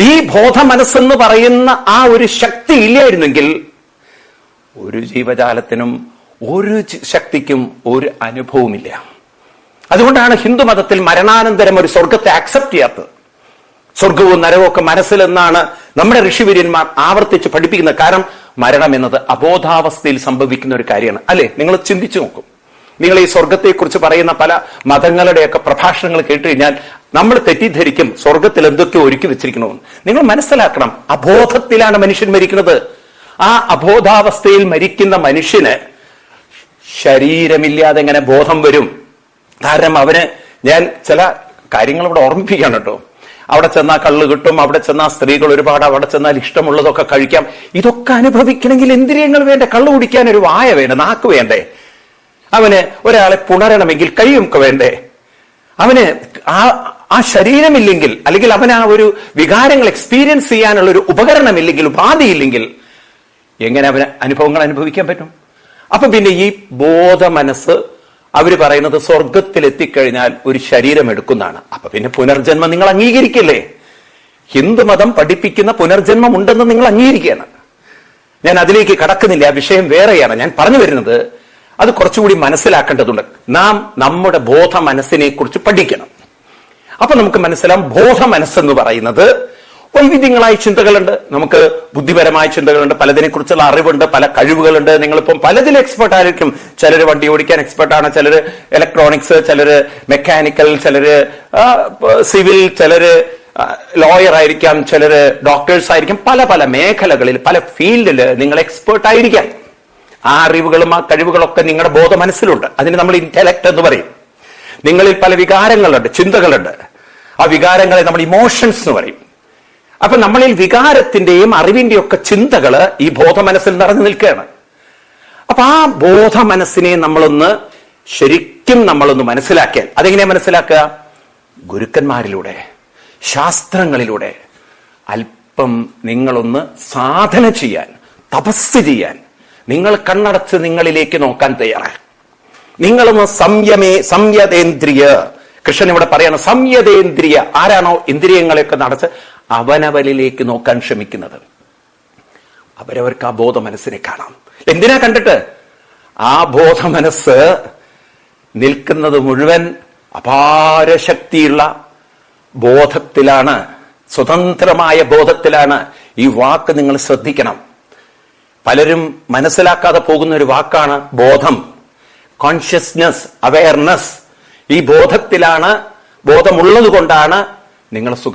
ഈ ബോധമനസ്സെന്ന് പറയുന്ന ആ ഒരു ശക്തി ഇല്ലായിരുന്നെങ്കിൽ ഒരു ജീവജാലത്തിനും ഒരു ശക്തിക്കും ഒരു അനുഭവമില്ല. അതുകൊണ്ടാണ് ഹിന്ദുമതത്തിൽ മരണാനന്തരം ഒരു സ്വർഗത്തെ ആക്സെപ്റ്റ് ചെയ്യാത്തത്. സ്വർഗവും നരകവും ഒക്കെ മനസ്സിലെന്നാണ് നമ്മുടെ ഋഷിവര്യന്മാർ ആവർത്തിച്ച് പഠിപ്പിക്കുന്നത്. കാരണം മരണം എന്നത് അബോധാവസ്ഥയിൽ സംഭവിക്കുന്ന ഒരു കാര്യമാണ്, അല്ലെ? നിങ്ങൾ ചിന്തിച്ചു നോക്കും. നിങ്ങൾ ഈ സ്വർഗത്തെക്കുറിച്ച് പറയുന്ന പല മതങ്ങളുടെയൊക്കെ പ്രഭാഷണങ്ങൾ കേട്ട് കഴിഞ്ഞാൽ നമ്മൾ തെറ്റിദ്ധരിക്കും സ്വർഗത്തിൽ എന്തൊക്കെയോ ഒരുക്കി വെച്ചിരിക്കണമെന്ന്. നിങ്ങൾ മനസ്സിലാക്കണം, അബോധത്തിലാണ് മനുഷ്യൻ മരിക്കുന്നത്. ആ അബോധാവസ്ഥയിൽ മരിക്കുന്ന മനുഷ്യന് ശരീരമില്ലാതെ എങ്ങനെ ബോധം വരും? കാരണം അവന്, ഞാൻ ചില കാര്യങ്ങൾ ഇവിടെ ഓർമ്മിപ്പിക്കുകയാണ് കേട്ടോ. അവിടെ ചെന്നാൽ കള്ള് കിട്ടും, അവിടെ ചെന്നാൽ സ്ത്രീകൾ ഒരുപാട്, അവിടെ ചെന്നാൽ ഇഷ്ടമുള്ളതൊക്കെ കഴിക്കാം. ഇതൊക്കെ അനുഭവിക്കണമെങ്കിൽ ഇന്ദ്രിയങ്ങൾ വേണ്ടേ? കള്ളു കുടിക്കാൻ ഒരു വായ വേണ്ടേ? നാക്ക് വേണ്ടേ? അവന് ഒരാളെ പുണരണമെങ്കിൽ കൈയൊക്കെ വേണ്ടേ? അവന് ആ ശരീരമില്ലെങ്കിൽ, അല്ലെങ്കിൽ അവന് ആ ഒരു വികാരങ്ങൾ എക്സ്പീരിയൻസ് ചെയ്യാനുള്ള ഒരു ഉപകരണമില്ലെങ്കിൽ, ഉപാധിയില്ലെങ്കിൽ എങ്ങനെ അവന് അനുഭവങ്ങൾ അനുഭവിക്കാൻ പറ്റും? അപ്പൊ പിന്നെ ഈ ബോധമനസ്സ് അവര് പറയുന്നത് സ്വർഗത്തിൽ എത്തിക്കഴിഞ്ഞാൽ ഒരു ശരീരം എടുക്കുന്നതാണ്. അപ്പൊ പിന്നെ പുനർജന്മം നിങ്ങൾ അംഗീകരിക്കില്ലേ? ഹിന്ദുമതം പഠിപ്പിക്കുന്ന പുനർജന്മം ഉണ്ടെന്ന് നിങ്ങൾ അംഗീകരിക്കുകയാണ്. ഞാൻ അതിലേക്ക് കടക്കുന്നില്ല, ആ വിഷയം വേറെയാണ്. ഞാൻ പറഞ്ഞു വരുന്നത് അത് കുറച്ചുകൂടി മനസ്സിലാക്കേണ്ടതുണ്ട്. നാം നമ്മുടെ ബോധ മനസ്സിനെ കുറിച്ച് പഠിക്കണം. അപ്പൊ നമുക്ക് മനസ്സിലാവും, ബോധ മനസ്സെന്ന് പറയുന്നത് വൈവിധ്യങ്ങളായ ചിന്തകളുണ്ട്, നമുക്ക് ബുദ്ധിപരമായ ചിന്തകളുണ്ട്, പലതിനെ കുറിച്ചുള്ള അറിവുണ്ട്, പല കഴിവുകളുണ്ട്. നിങ്ങളിപ്പം പലതിൽ എക്സ്പെർട്ട് ആയിരിക്കും. ചിലർ വണ്ടി ഓടിക്കാൻ എക്സ്പെർട്ടാണ്, ചിലർ ഇലക്ട്രോണിക്സ്, ചിലര് മെക്കാനിക്കൽ, ചിലര് സിവിൽ, ചിലര് ലോയർ ആയിരിക്കാം, ചിലര് ഡോക്ടേഴ്സ് ആയിരിക്കും. പല പല മേഖലകളിൽ, പല ഫീൽഡില് നിങ്ങൾ എക്സ്പെർട്ട് ആയിരിക്കാം. ആ അറിവുകളും ആ കഴിവുകളൊക്കെ നിങ്ങളുടെ ബോധ മനസ്സിലുണ്ട്. അതിന് നമ്മൾ ഇന്റലക്ട് എന്ന് പറയും. നിങ്ങളിൽ പല വികാരങ്ങളുണ്ട്, ചിന്തകളുണ്ട്. ആ വികാരങ്ങളെ നമ്മൾ ഇമോഷൻസ് എന്ന് പറയും. അപ്പൊ നമ്മളിൽ വികാരത്തിന്റെയും അറിവിന്റെയും ഒക്കെ ചിന്തകള് ഈ ബോധ മനസ്സിൽ നിറഞ്ഞു നിൽക്കുകയാണ്. അപ്പൊ ആ ബോധ മനസ്സിനെ ശരിക്കും നമ്മളൊന്ന് മനസ്സിലാക്കിയാൽ, അതെങ്ങനെയാ മനസ്സിലാക്കുക? ഗുരുക്കന്മാരിലൂടെ, ശാസ്ത്രങ്ങളിലൂടെ അല്പം നിങ്ങളൊന്ന് സാധന ചെയ്യാൻ, തപസ് ചെയ്യാൻ, നിങ്ങൾ കണ്ണടച്ച് നിങ്ങളിലേക്ക് നോക്കാൻ തയ്യാറാണ്. നിങ്ങളൊന്ന് സംയതേന്ദ്രിയ, കൃഷ്ണൻ ഇവിടെ പറയാണ് സംയതേന്ദ്രിയ. ആരാണോ ഇന്ദ്രിയങ്ങളെയൊക്കെ നടച്ച് അവനവനിലേക്ക് നോക്കാൻ ശ്രമിക്കുന്നത്, അവരവർക്ക് ആ ബോധ മനസ്സിനെ കാണാം. എന്തിനാ കണ്ടിട്ട്? ആ ബോധ മനസ്സ് നിൽക്കുന്നത് മുഴുവൻ അപാരശക്തിയുള്ള ബോധത്തിലാണ്, സ്വതന്ത്രമായ ബോധത്തിലാണ്. ഈ വാക്ക് നിങ്ങൾ ശ്രദ്ധിക്കണം. പലരും മനസ്സിലാക്കാതെ പോകുന്ന ഒരു വാക്കാണ് ബോധം, കോൺഷ്യസ്നെസ്, അവയർനെസ്. ഈ ബോധത്തിലാണ്, ബോധമുള്ളത് കൊണ്ടാണ് നിങ്ങൾ സുഖം